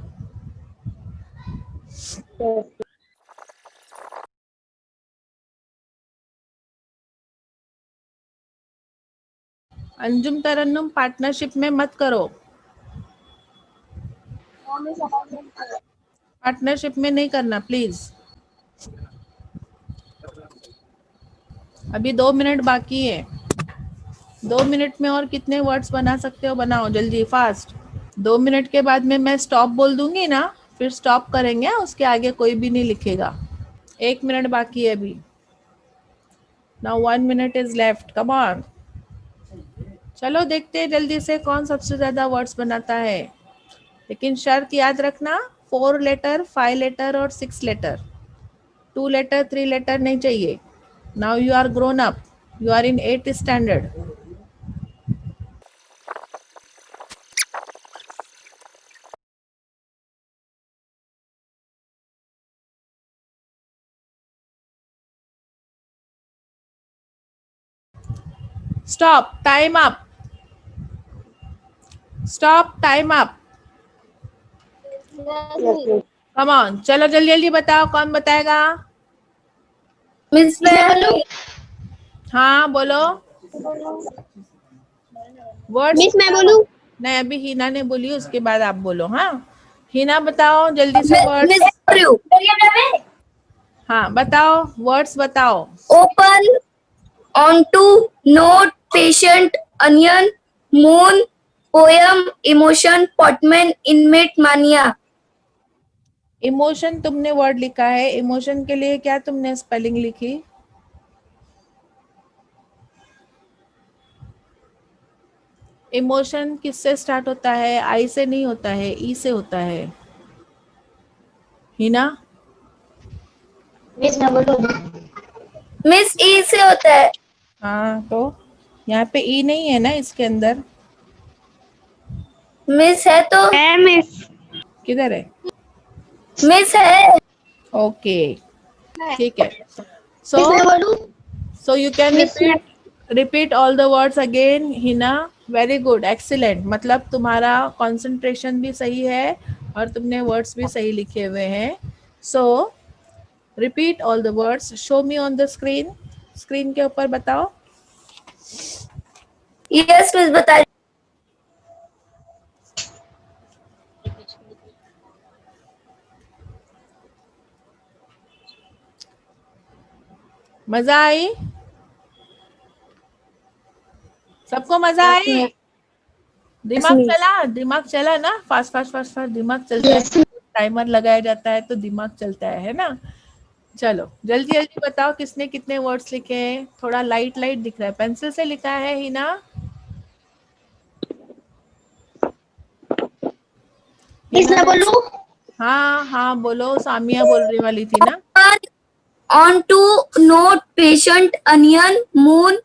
Anjum Tarannum partnership में मत करो, पार्टनरशिप में नहीं करना प्लीज। अभी 2 मिनट बाकी है, 2 मिनट में और कितने वर्ड्स बना सकते हो बनाओ जल्दी फास्ट। 2 मिनट के बाद में मैं स्टॉप बोल दूंगी ना, फिर स्टॉप करेंगे, उसके आगे कोई भी नहीं लिखेगा। 1 मिनट बाकी है अभी। Now 1 minute is left, come on. चलो देखते हैं जल्दी से कौन सबसे ज्यादा वर्ड्स बनाता है। लेकिन शर्त याद रखना, 4 लेटर, 5 लेटर और 6 लेटर, 2 लेटर 3 लेटर नहीं चाहिए। Now you are grown up, you are in 8th standard. Stop, time up, stop, time up. Come on, चलो जल्दी जल्दी बताओ, कौन बताएगा? मिस मैं बोलूं? हाँ बोलो वर्ड्स। मिस मैं बोलूं? नहीं, अभी हिना ने बोली, उसके बाद आप बोलो। हाँ हिना बताओ जल्दी से वर्ड्स। मिस बोल रही हूँ। हाँ बताओ वर्ड्स बताओ। Open, onto, note, patient, onion, moon, poem, emotion, potman, inmate, mania. Emotion तुमने वर्ड लिखा है, इमोशन के लिए क्या तुमने स्पेलिंग लिखी? इमोशन किससे स्टार्ट होता है? आई से नहीं होता है, ई से होता है। हिना मिस मैं बोलूं? मिस ई से होता है। हाँ तो यहाँ पे ई नहीं है ना इसके अंदर, मिस है तो है मिस। किधर है? मिस है। ओके ठीक है। मिस मैं सो बोलूं? so you can मिस मैं repeat all the words again, Hina. Very good, excellent, मतलब तुम्हारा कंसंट्रेशन भी सही है और तुमने वर्ड्स भी सही लिखे हुए हैं। सो repeat all the words, show me on the screen, screen के ऊपर बताओ। यस मिस बता रही। मजा आई? सबको मजा आई? दिमाग चला, दिमाग चला ना, फास्ट फास्ट फास्ट फास्ट दिमाग चलता है, टाइमर लगाया जाता है तो दिमाग चलता है ना। चलो जल्दी जल्दी बताओ किसने कितने वर्ड्स लिखे हैं। थोड़ा लाइट लाइट दिख रहा है, पेंसिल से लिखा है हिना? मिस हिना मैं ने, बोलूं? हाँ हाँ बोलो, सामिया बोल रही वाली थी ना। onto, note, patient, onion, moon,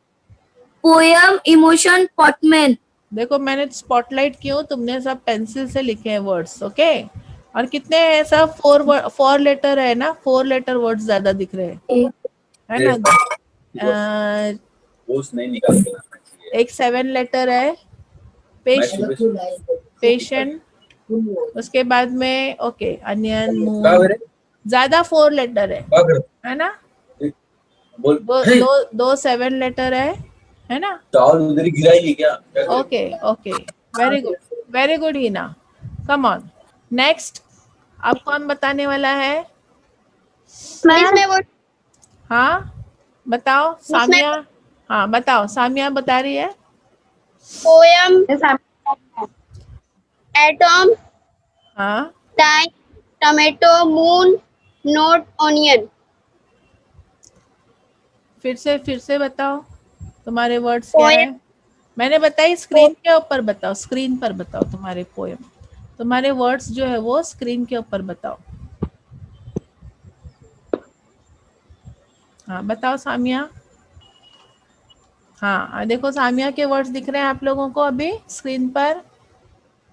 poem, emotion, potman. देखो मैंने स्पॉटलाइट क्यों, तुमने सब पेंसिल से लिखे हैं वर्ड्स, ओके। और कितने हैं सब? 4 लेटर है ना, 4 लेटर वर्ड्स ज्यादा दिख रहे हैं, है ना। नहीं निकाल, एक 7 लेटर है, पेशेंट, उसके बाद में ओके अनियन, मून, ज्यादा 4 लेटर है ना। दो 7 लेटर है ना। चावल उधर ही गिराइए क्या? Okay okay, very good, very good Hina, come on next. अब कौन बताने वाला है? मिस मैं बोलूं? हाँ बताओ मिस मैं सामिया। हाँ बताओ, सामिया बता रही है। पोयम, एटम, हाँ time, tomato, moon, note, onion. फिर से बताओ तुम्हारे वर्ड्स क्या है। पोयम, मैंने बताई, स्क्रीन के ऊपर बताओ, स्क्रीन पर बताओ तुम्हारे पोएम, तुम्हारे वर्ड्स जो है वो स्क्रीन के ऊपर बताओ। हाँ बताओ सामिया। हाँ देखो सामिया के वर्ड्स दिख रहे हैं आप लोगों को अभी स्क्रीन पर।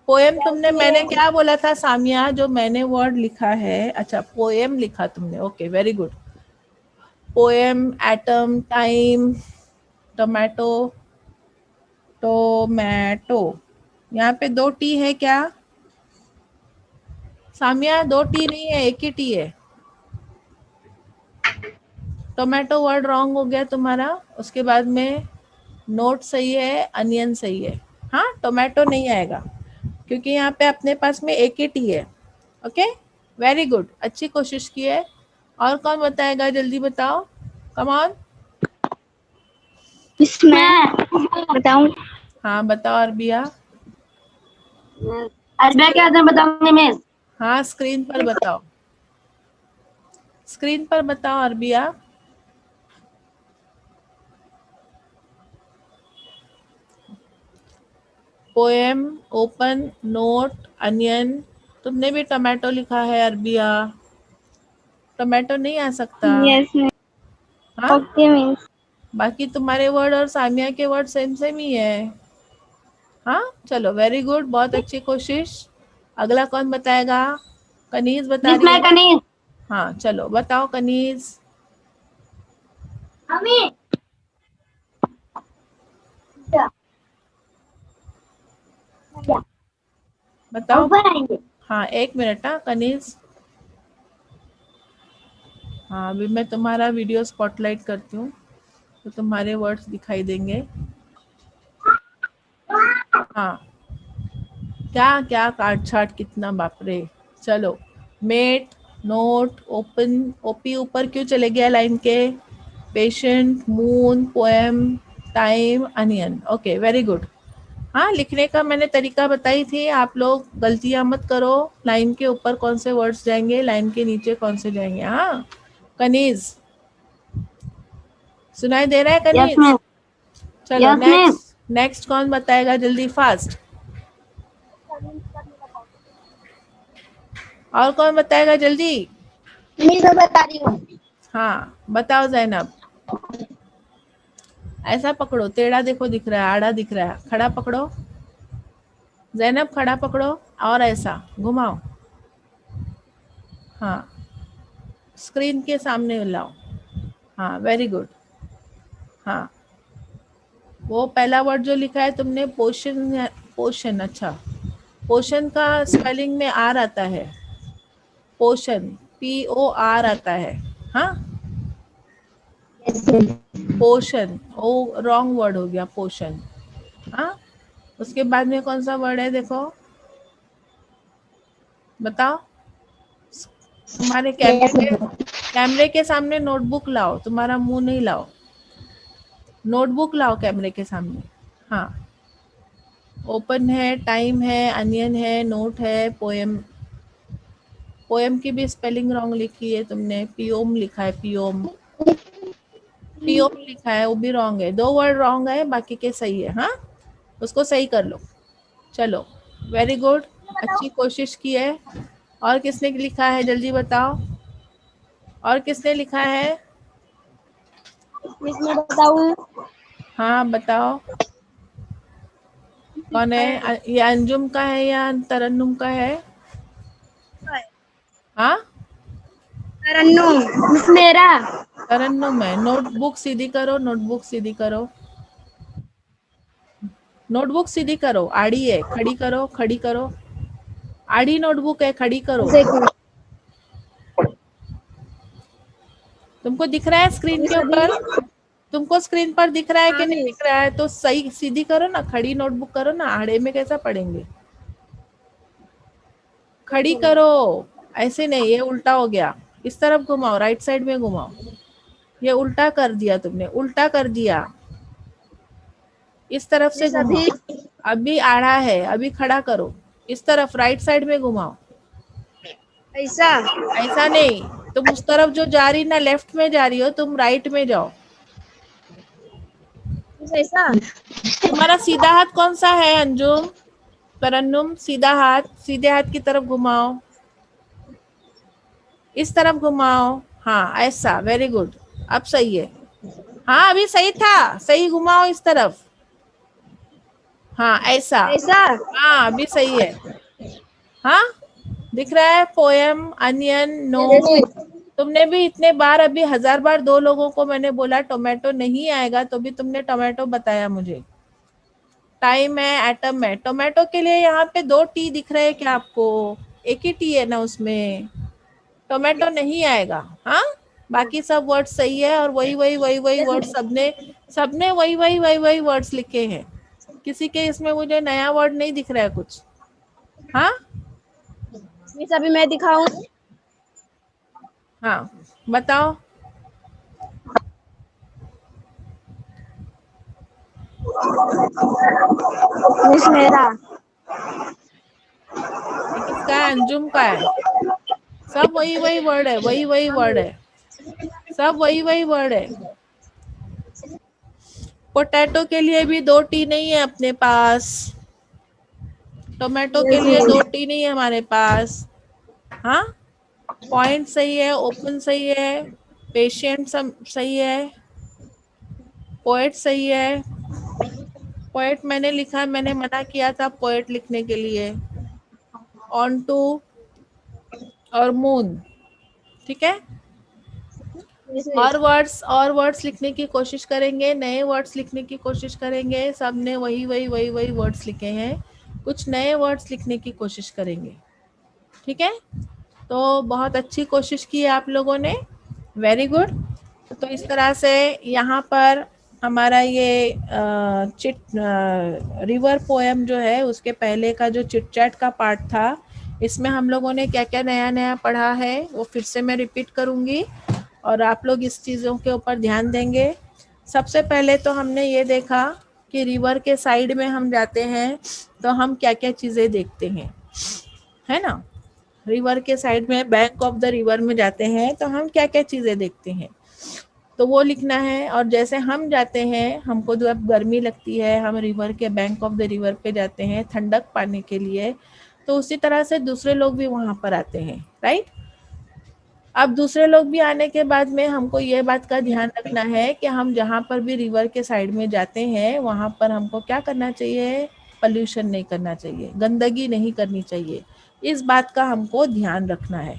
पोएम तुमने, मैंने क्या बोला था सामिया, जो मैंने वर्ड लिखा है, अच्छा पोएम लिखा तुमने, okay very good. Poem, atom, time, tomato, tomato, यहाँ पे 2 टी है क्या सामिया? 2 टी नहीं है, एक ही टी है। टोमेटो वर्ड रॉन्ग हो गया तुम्हारा। उसके बाद में नोट सही है, अनियन सही है। हाँ, टोमेटो नहीं आएगा क्योंकि यहाँ पे अपने पास में एक ही टी है। ओके, वेरी गुड, अच्छी कोशिश की है। और कौन बताएगा, जल्दी बताओ, कम ऑन। मैं बताऊं? हाँ बताओ अरबिया। अरबिया क्या था बताऊंगी मिस? हाँ, स्क्रीन पर बताओ, स्क्रीन पर बताओ Arabia. Poem, open, note, onion. तुमने भी टमाटो लिखा है अरबिया, टमाटो नहीं आ सकता। Yes miss. हाँ, ओके मिस। बाकी तुम्हारे वर्ड और सामिया के वर्ड सेम सेम ही है। हाँ चलो, वेरी गुड, बहुत अच्छी कोशिश। अगला कौन बताएगा? कनीज बता मिस रही है मैं ना? कनीज। हाँ चलो बताओ कनीज। हमें क्या क्या बताओ। ऊपर आएंगे? हाँ, 1 मिनट, हाँ कनीज। हाँ, अभी मैं तुम्हारा वीडियो स्पॉटलाइट करती हूँ तो तुम्हारे वर्ड्स दिखाई देंगे। हाँ, क्या क्या काट छाट कितना, बाप रे। चलो, मेट, नोट, ओपन, ओपी ऊपर क्यों चले गया लाइन के? Patient, moon, poem, time, onion. Okay, very good. हाँ, लिखने का मैंने तरीका बताई थी, आप लोग गलतियां मत करो। लाइन के ऊपर कौन से वर्ड्स जाएंगे, लाइन के नीचे कौन से जाएंगे। हाँ कनीज, सुनाई दे रहा है यस कनीज? मिस। चलो यस मिस। नेक्स्ट, नेक्स्ट कौन बताएगा जल्दी, फास्ट। और कौन बताएगा जल्दी? मिस मैं बता रही हूँ। हाँ बताओ जैनब। ऐसा पकड़ो, टेढ़ा देखो दिख रहा है, आड़ा दिख रहा है, खड़ा पकड़ो। जैनब खड़ा पकड़ो, और ऐसा घुमाओ। हाँ, स्क्रीन के सामने लाओ। हाँ वेरी गुड। हाँ, वो पहला वर्ड जो लिखा है तुमने, पोषण, पोषण, अच्छा। पोषण का स्पेलिंग में आर आता है, पोषण, POR आता है। हाँ, यस मिस। पोषण, ओ रॉन्ग वर्ड हो गया, पोषण। हाँ, उसके बाद में कौन सा वर्ड है देखो, बताओ। तुम्हारे यस मिस। कैमरे के सामने नोटबुक लाओ, तुम्हारा मुंह नहीं लाओ। नोटबुक लाओ कैमरे के सामने। हाँ, ओपन है, टाइम है, अनियन है, नोट है, पोएम। पोएम की भी स्पेलिंग रॉन्ग लिखी है तुमने, पियोम लिखा है, पियोम। पियोम लिखा है, वो भी रॉन्ग है, 2 वर्ड रॉन्ग है, बाकी के सही है। हाँ, उसको सही कर लो। चलो, वेरी गुड, अच्छी कोशिश की है। और किसने लिखा है जल्दी बताओ, और किसने लिखा है? मिस मैं बताऊं? हाँ बताओ, कौन है? ये अंजुम का है या तरन्नुम का है? हाँ, तरन्नुम। मिस मेरा। तरन्नुम है। नोटबुक सीधी करो, नोटबुक सीधी करो, नोटबुक सीधी करो, आड़ी है, खड़ी करो, खड़ी करो। आड़ी नोटबुक है, खड़ी करो। देखो तुमको दिख रहा है स्क्रीन मिस के अभी। ऊपर? तुमको स्क्रीन पर दिख रहा है कि हाँ नहीं दिख मिस। रहा है? तो सही सीधी करो ना, खड़ी नोटबुक करो ना, आड़े में कैसा पढ़ेंगे? खड़ी करो, ऐसे नहीं, ये उल्टा हो गया। इस तरफ घुमाओ, राइट साइड में घुमाओ। ये उल्टा कर दिया तुमने, उल्टा कर दिया। इस तरफ से मिस अभी। घुमाओ, अभी आड़ा है, अभी खड़ा करो। इस तरफ राइट साइड में घुमाओ। ऐसा। ऐसा नहीं, तुम उस तरफ जो जा रही ना, लेफ्ट में जा रही हो, तुम राइट में जाओ। मिस ऐसा। तुम्हारा सीधा हाथ कौन सा है अंजुम? तरन्नुम, सीधा हाथ, सीधे हाथ की तरफ घुमाओ, इस तरफ घुमाओ। हाँ ऐसा, वेरी गुड, अब सही है। हाँ अभी सही था, सही घुमाओ इस तरफ। हाँ ऐसा। ऐसा। हाँ अभी सही है। हाँ, दिख रहा है, poem, onion, yes note. Miss. तुमने भी इतने बार, अभी 1000 बार 2 लोगों को मैंने बोला टोमेटो नहीं आएगा, तो भी तुमने टोमेटो बताया मुझे। टाइम है, एटम है, टोमेटो के लिए यहाँ पे 2 T दिख रहे हैं क्या आपको? एक ही टी है ना उसमें, टोमेटो नहीं आएगा। हाँ, बाकी सब वर्ड सही है और वही वही वही वही वर्ड सबने सबने वही वही वही वही वर्ड्स लिखे हैं। किसी के इसमें मुझे नया वर्ड नहीं दिख रहा है कुछ। हाँ मिस अभी मैं दिखाऊं? हाँ बताओ। मिस मेरा ये किसका है? अंजुम का है। सब वही वही वर्ड है, वही वही वर्ड है, सब वही वही वर्ड है। पोटैटो के लिए भी 2 टी नहीं है अपने पास, टोमेटो के लिए 2 टी नहीं है हमारे पास। हाँ पॉइंट सही है, ओपन सही है, पेशेंट सही है, पोएट सही है। पोएट मैंने लिखा, मैंने मना किया था पोएट लिखने के लिए। ऑन टू और मून, ठीक है। मिस और वर्ड्स लिखने की कोशिश करेंगे, नए वर्ड्स लिखने की कोशिश करेंगे। सब ने वही वही वही वही वर्ड्स लिखे हैं, कुछ नए वर्ड्स लिखने की कोशिश करेंगे, ठीक है। तो बहुत अच्छी कोशिश की है आप लोगों ने, वेरी गुड। तो इस तरह से यहाँ पर हमारा ये चिट रिवर पोएम जो है उसके पहले का जो चिट चैट का पार्ट था, इसमें हम लोगों ने क्या क्या नया नया पढ़ा है वो फिर से मैं रिपीट करूँगी और आप लोग इस चीज़ों के ऊपर ध्यान देंगे। सबसे पहले तो हमने ये देखा कि रिवर के साइड में हम जाते हैं तो हम क्या क्या चीज़ें देखते हैं, है ना। रिवर के साइड में, बैंक ऑफ द रिवर में जाते हैं तो हम क्या क्या चीज़ें देखते हैं, तो वो लिखना है। और जैसे हम जाते हैं, हमको जब गर्मी लगती है हम रिवर के बैंक ऑफ द रिवर पे जाते हैं ठंडक पाने के लिए, तो उसी तरह से दूसरे लोग भी वहाँ पर आते हैं, राइट। अब दूसरे लोग भी आने के बाद में हमको ये बात का ध्यान रखना है कि हम जहाँ पर भी रिवर के साइड में जाते हैं वहाँ पर हमको क्या करना चाहिए, पॉल्यूशन नहीं करना चाहिए, गंदगी नहीं करनी चाहिए, इस बात का हमको ध्यान रखना है।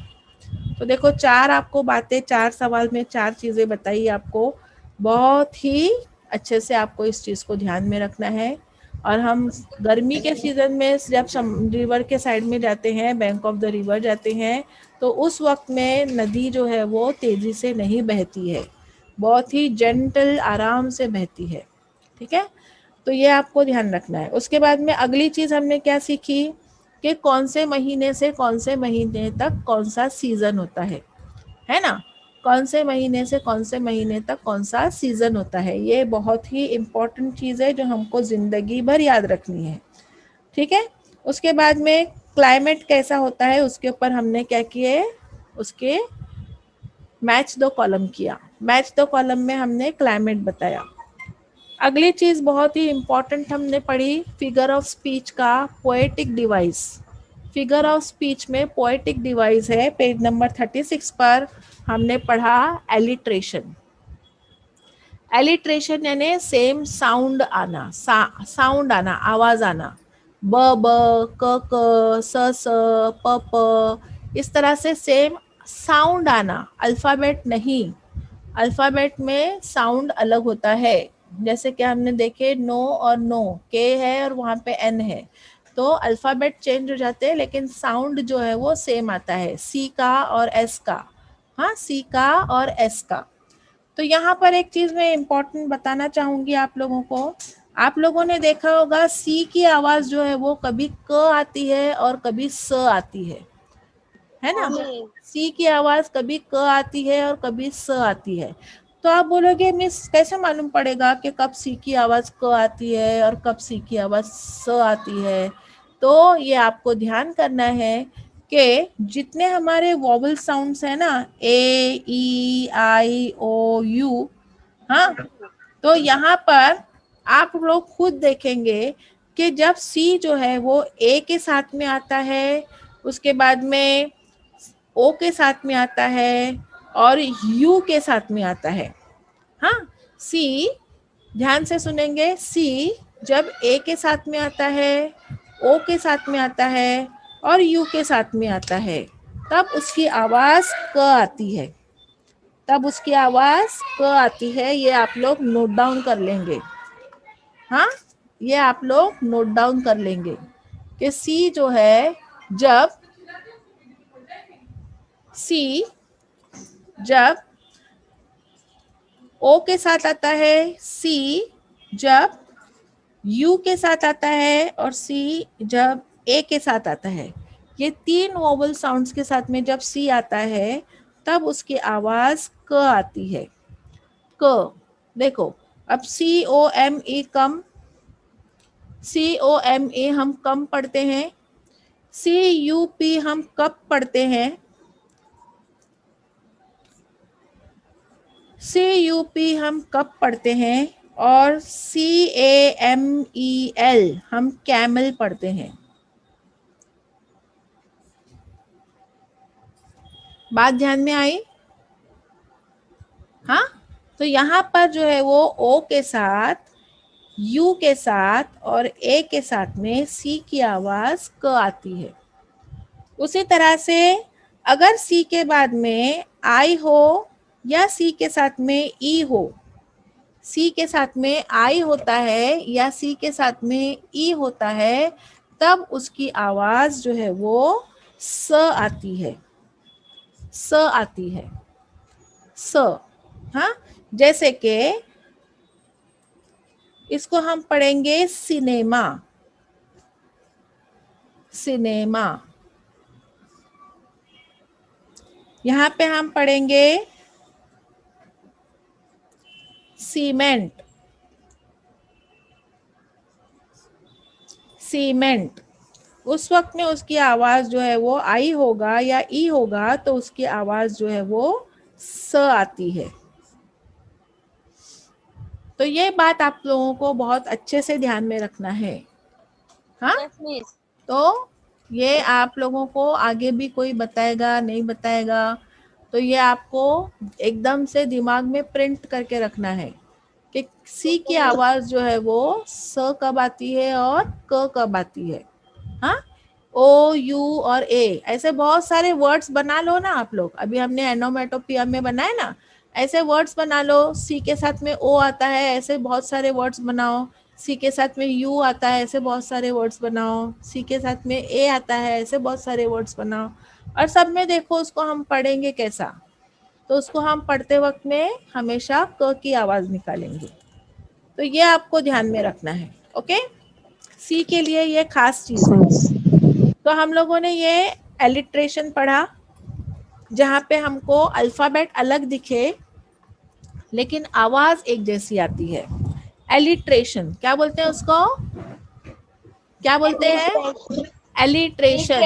तो देखो 4 आपको बातें, 4 सवाल में 4 चीज़ें बताई आपको, बहुत ही अच्छे से आपको इस चीज़ को ध्यान में रखना है। और हम गर्मी के सीज़न में जब रिवर के साइड में जाते हैं, बैंक ऑफ द रिवर जाते हैं, तो उस वक्त में नदी जो है वो तेज़ी से नहीं बहती है, बहुत ही जेंटल आराम से बहती है, ठीक है। तो ये आपको ध्यान रखना है। उसके बाद में अगली चीज़ हमने क्या सीखी कि कौन से महीने से कौन से महीने तक कौन सा सीज़न होता है ना। कौन से महीने से कौन से महीने तक कौन सा सीज़न होता है, ये बहुत ही इम्पोर्टेंट चीज़ है जो हमको ज़िंदगी भर याद रखनी है, ठीक है। उसके बाद में क्लाइमेट कैसा होता है उसके ऊपर हमने क्या किए, उसके मैच द कॉलम किया, मैच द कॉलम में हमने क्लाइमेट बताया। अगली चीज़ बहुत ही इम्पॉर्टेंट हमने पढ़ी, फिगर ऑफ स्पीच का poetic device. Figure of speech में पोएटिक डिवाइस है, पेज नंबर 36 पर हमने पढ़ा एलिट्रेशन। एलिट्रेशन यानी सेम साउंड आना, साउंड आना, आवाज़ आना, ब ब, क स स, प प, इस तरह से सेम साउंड आना, अल्फ़ाबेट नहीं। अल्फ़ाबेट में साउंड अलग होता है, जैसे कि हमने देखे नो और नो, के है और वहाँ पे एन है, तो अल्फ़ाबेट चेंज हो जाते हैं लेकिन साउंड जो है वो सेम आता है, सी का और एस का। हाँ सी का और एस का। तो यहाँ पर एक चीज़ मैं इम्पोर्टेंट बताना चाहूँगी आप लोगों को। आप लोगों ने देखा होगा सी की आवाज़ जो है वो कभी क आती है और कभी स आती है ना। सी की आवाज़ कभी क आती है और कभी स आती है। तो आप बोलोगे मिस कैसे मालूम पड़ेगा कि कब सी की आवाज़ क आती है और कब सी की आवाज़ स आती है। तो ये आपको ध्यान करना है कि जितने हमारे वॉवल साउंड्स हैं ना, ए ई आई ओ यू, हाँ, तो यहाँ पर आप लोग खुद देखेंगे कि जब सी जो है वो ए के साथ में आता है, उसके बाद में ओ के साथ में आता है और यू के साथ में आता है। हाँ सी, ध्यान से सुनेंगे, सी जब ए के साथ में आता है, ओ के साथ में आता है और यू के साथ में आता है, तब उसकी आवाज़ क आती है, तब उसकी आवाज़ क आती है। ये आप लोग नोट डाउन कर लेंगे। हाँ ये आप लोग नोट डाउन कर लेंगे कि सी जो है, जब सी जब ओ के साथ आता है सी जब यू के साथ आता है, और सी जब ए के साथ आता है। ये 3 वोवल साउंड्स के साथ में जब सी आता है तब उसकी आवाज क आती है। क। देखो, अब सी O M A come, C O M A हम कम पढ़ते हैं, सी यू पी हम कब पढ़ते हैं, सी यू पी हम कब पढ़ते हैं, और सी ए एम ई एल हम कैमल पढ़ते हैं। बात ध्यान में आई? हाँ, तो यहाँ पर जो है वो ओ के साथ, यू के साथ और ए के साथ में सी की आवाज क आती है। उसी तरह से अगर सी के बाद में आई हो या सी के साथ में ई हो, सी के साथ में आई होता है या सी के साथ में ई होता है, तब उसकी आवाज जो है वो स आती है, स आती है, स। हाँ, जैसे कि इसको हम पढ़ेंगे सिनेमा, सिनेमा। यहाँ पे हम पढ़ेंगे सीमेंट, सीमेंट। उस वक्त में उसकी आवाज जो है वो आई होगा या ई होगा तो उसकी आवाज जो है वो स आती है। तो ये बात आप लोगों को बहुत अच्छे से ध्यान में रखना है। हाँ, Yes, miss. तो ये आप लोगों को आगे भी कोई बताएगा नहीं बताएगा, तो ये आपको एकदम से दिमाग में प्रिंट करके रखना है कि सी की आवाज जो है वो स कब आती है और क कब आती है। हाँ, ओ यू और ए ऐसे बहुत सारे वर्ड्स बना लो ना आप लोग। अभी हमने एनोमेटोपिया में बनाए ना, ऐसे वर्ड्स बना लो। सी के साथ में ओ आता है, ऐसे बहुत सारे वर्ड्स बनाओ। सी के साथ में यू आता है, ऐसे बहुत सारे वर्ड्स बनाओ। सी के साथ में ए आता है, ऐसे बहुत सारे वर्ड्स बनाओ। और सब में देखो उसको हम पढ़ेंगे कैसा, तो उसको हम पढ़ते वक्त में हमेशा क की आवाज निकालेंगे। तो ये आपको ध्यान में रखना है। ओके, सी के लिए ये खास चीज है। तो हम लोगों ने ये एलिट्रेशन पढ़ा, जहाँ पे हमको अल्फाबेट अलग दिखे लेकिन आवाज एक जैसी आती है। एलिट्रेशन क्या बोलते हैं उसको? क्या बोलते हैं? Alliteration,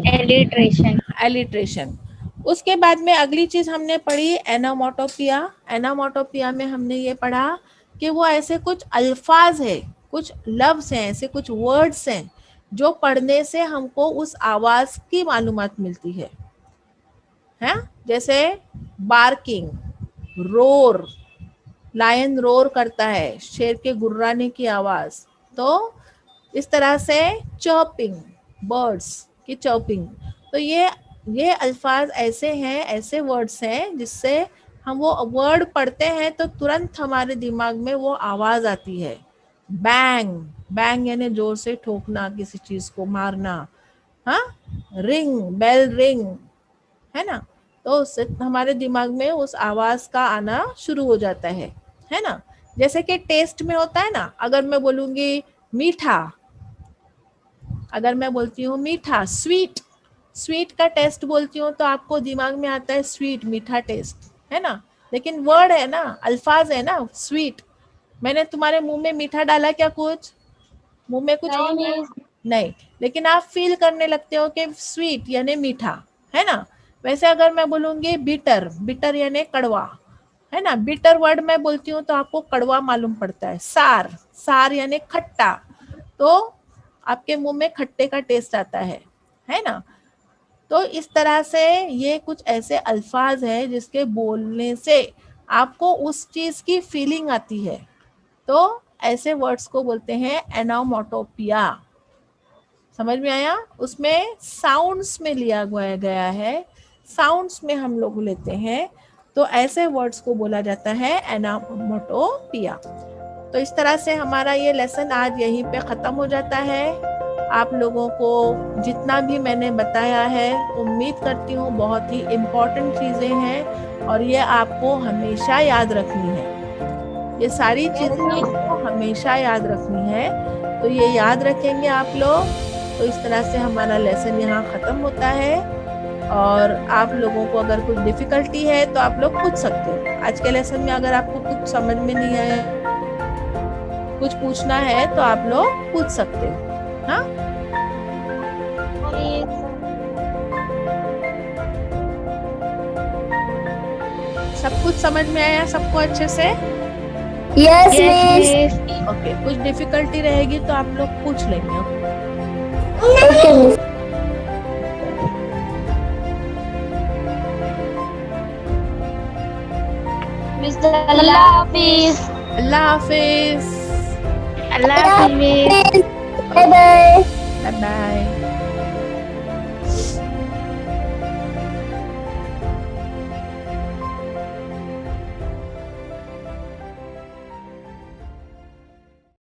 alliteration. एलिट्रेशन। उसके बाद में अगली चीज हमने पढ़ी एनामोटोपिया। एनामोटोपिया में हमने ये पढ़ा कि वो ऐसे कुछ अल्फाज है, कुछ लफ्ज हैं, ऐसे कुछ वर्ड्स हैं जो पढ़ने से हमको उस आवाज की मालूमात मिलती है। जैसे बार्किंग, रोर, लायन रोर करता है, शेर के गुर्राने की आवाज। तो इस तरह से चर्पिंग, बर्ड्स की चर्पिंग। तो ये अल्फाज ऐसे हैं, ऐसे वर्ड्स हैं जिससे हम वो वर्ड पढ़ते हैं तो तुरंत हमारे दिमाग में वो आवाज आती है। बैंग, बैंग यानी जोर से ठोकना, किसी चीज को मारना। हाँ, रिंग, बेल रिंग, है ना। तो उससे हमारे दिमाग में उस आवाज का आना शुरू हो जाता है ना। जैसे कि टेस्ट में होता है ना, अगर मैं बोलूंगी मीठा, अगर मैं बोलती हूँ मीठा, स्वीट, स्वीट का टेस्ट बोलती हूँ तो आपको दिमाग में आता है स्वीट, मीठा टेस्ट, है ना। लेकिन वर्ड है ना, अल्फाज है ना, स्वीट। मैंने तुम्हारे मुंह में मीठा डाला क्या? कुछ मुंह में कुछ नहीं, miss. नहीं, लेकिन आप फील करने लगते हो कि स्वीट यानी मीठा, है ना। वैसे अगर मैं बोलूंगी बिटर, बिटर यानी कड़वा, है ना। बिटर वर्ड मैं बोलती हूँ तो आपको कड़वा मालूम पड़ता है। सार, सार यानी खट्टा, तो आपके मुंह में खट्टे का टेस्ट आता है ना। तो इस तरह से ये कुछ ऐसे अल्फाज हैं जिसके बोलने से आपको उस चीज की फीलिंग आती है। तो ऐसे वर्ड्स को बोलते हैं एनामोटोपिया। समझ में आया? उसमें साउंड्स में लिया गया है, साउंड्स में हम लोग लेते हैं, तो ऐसे वर्ड्स को बोला जाता है एनामोटोपिया। तो इस तरह से हमारा ये लेसन आज यहीं पे ख़त्म हो जाता है। आप लोगों को जितना भी मैंने बताया है, उम्मीद करती हूँ बहुत ही इम्पोर्टेंट चीज़ें हैं और ये आपको हमेशा याद रखनी है। ये सारी चीजें आपको हमेशा याद रखनी है। तो ये याद रखेंगे आप लोग, तो इस तरह से हमारा लेसन यहाँ खत्म होता है। और आप लोगों को अगर कुछ डिफिकल्टी है तो आप लोग पूछ सकते हो। आज के लेसन में अगर आपको कुछ समझ में नहीं आया, कुछ पूछना है तो आप लोग पूछ सकते हो। हाँ, सब कुछ समझ में आया सबको अच्छे से? Yes miss. ओके, कुछ डिफिकल्टी रहेगी तो आप लोग पूछ लेंगे। Okay miss. अल्लाह हाफिज। अल्लाह हाफिज। Bye bye. Bye bye.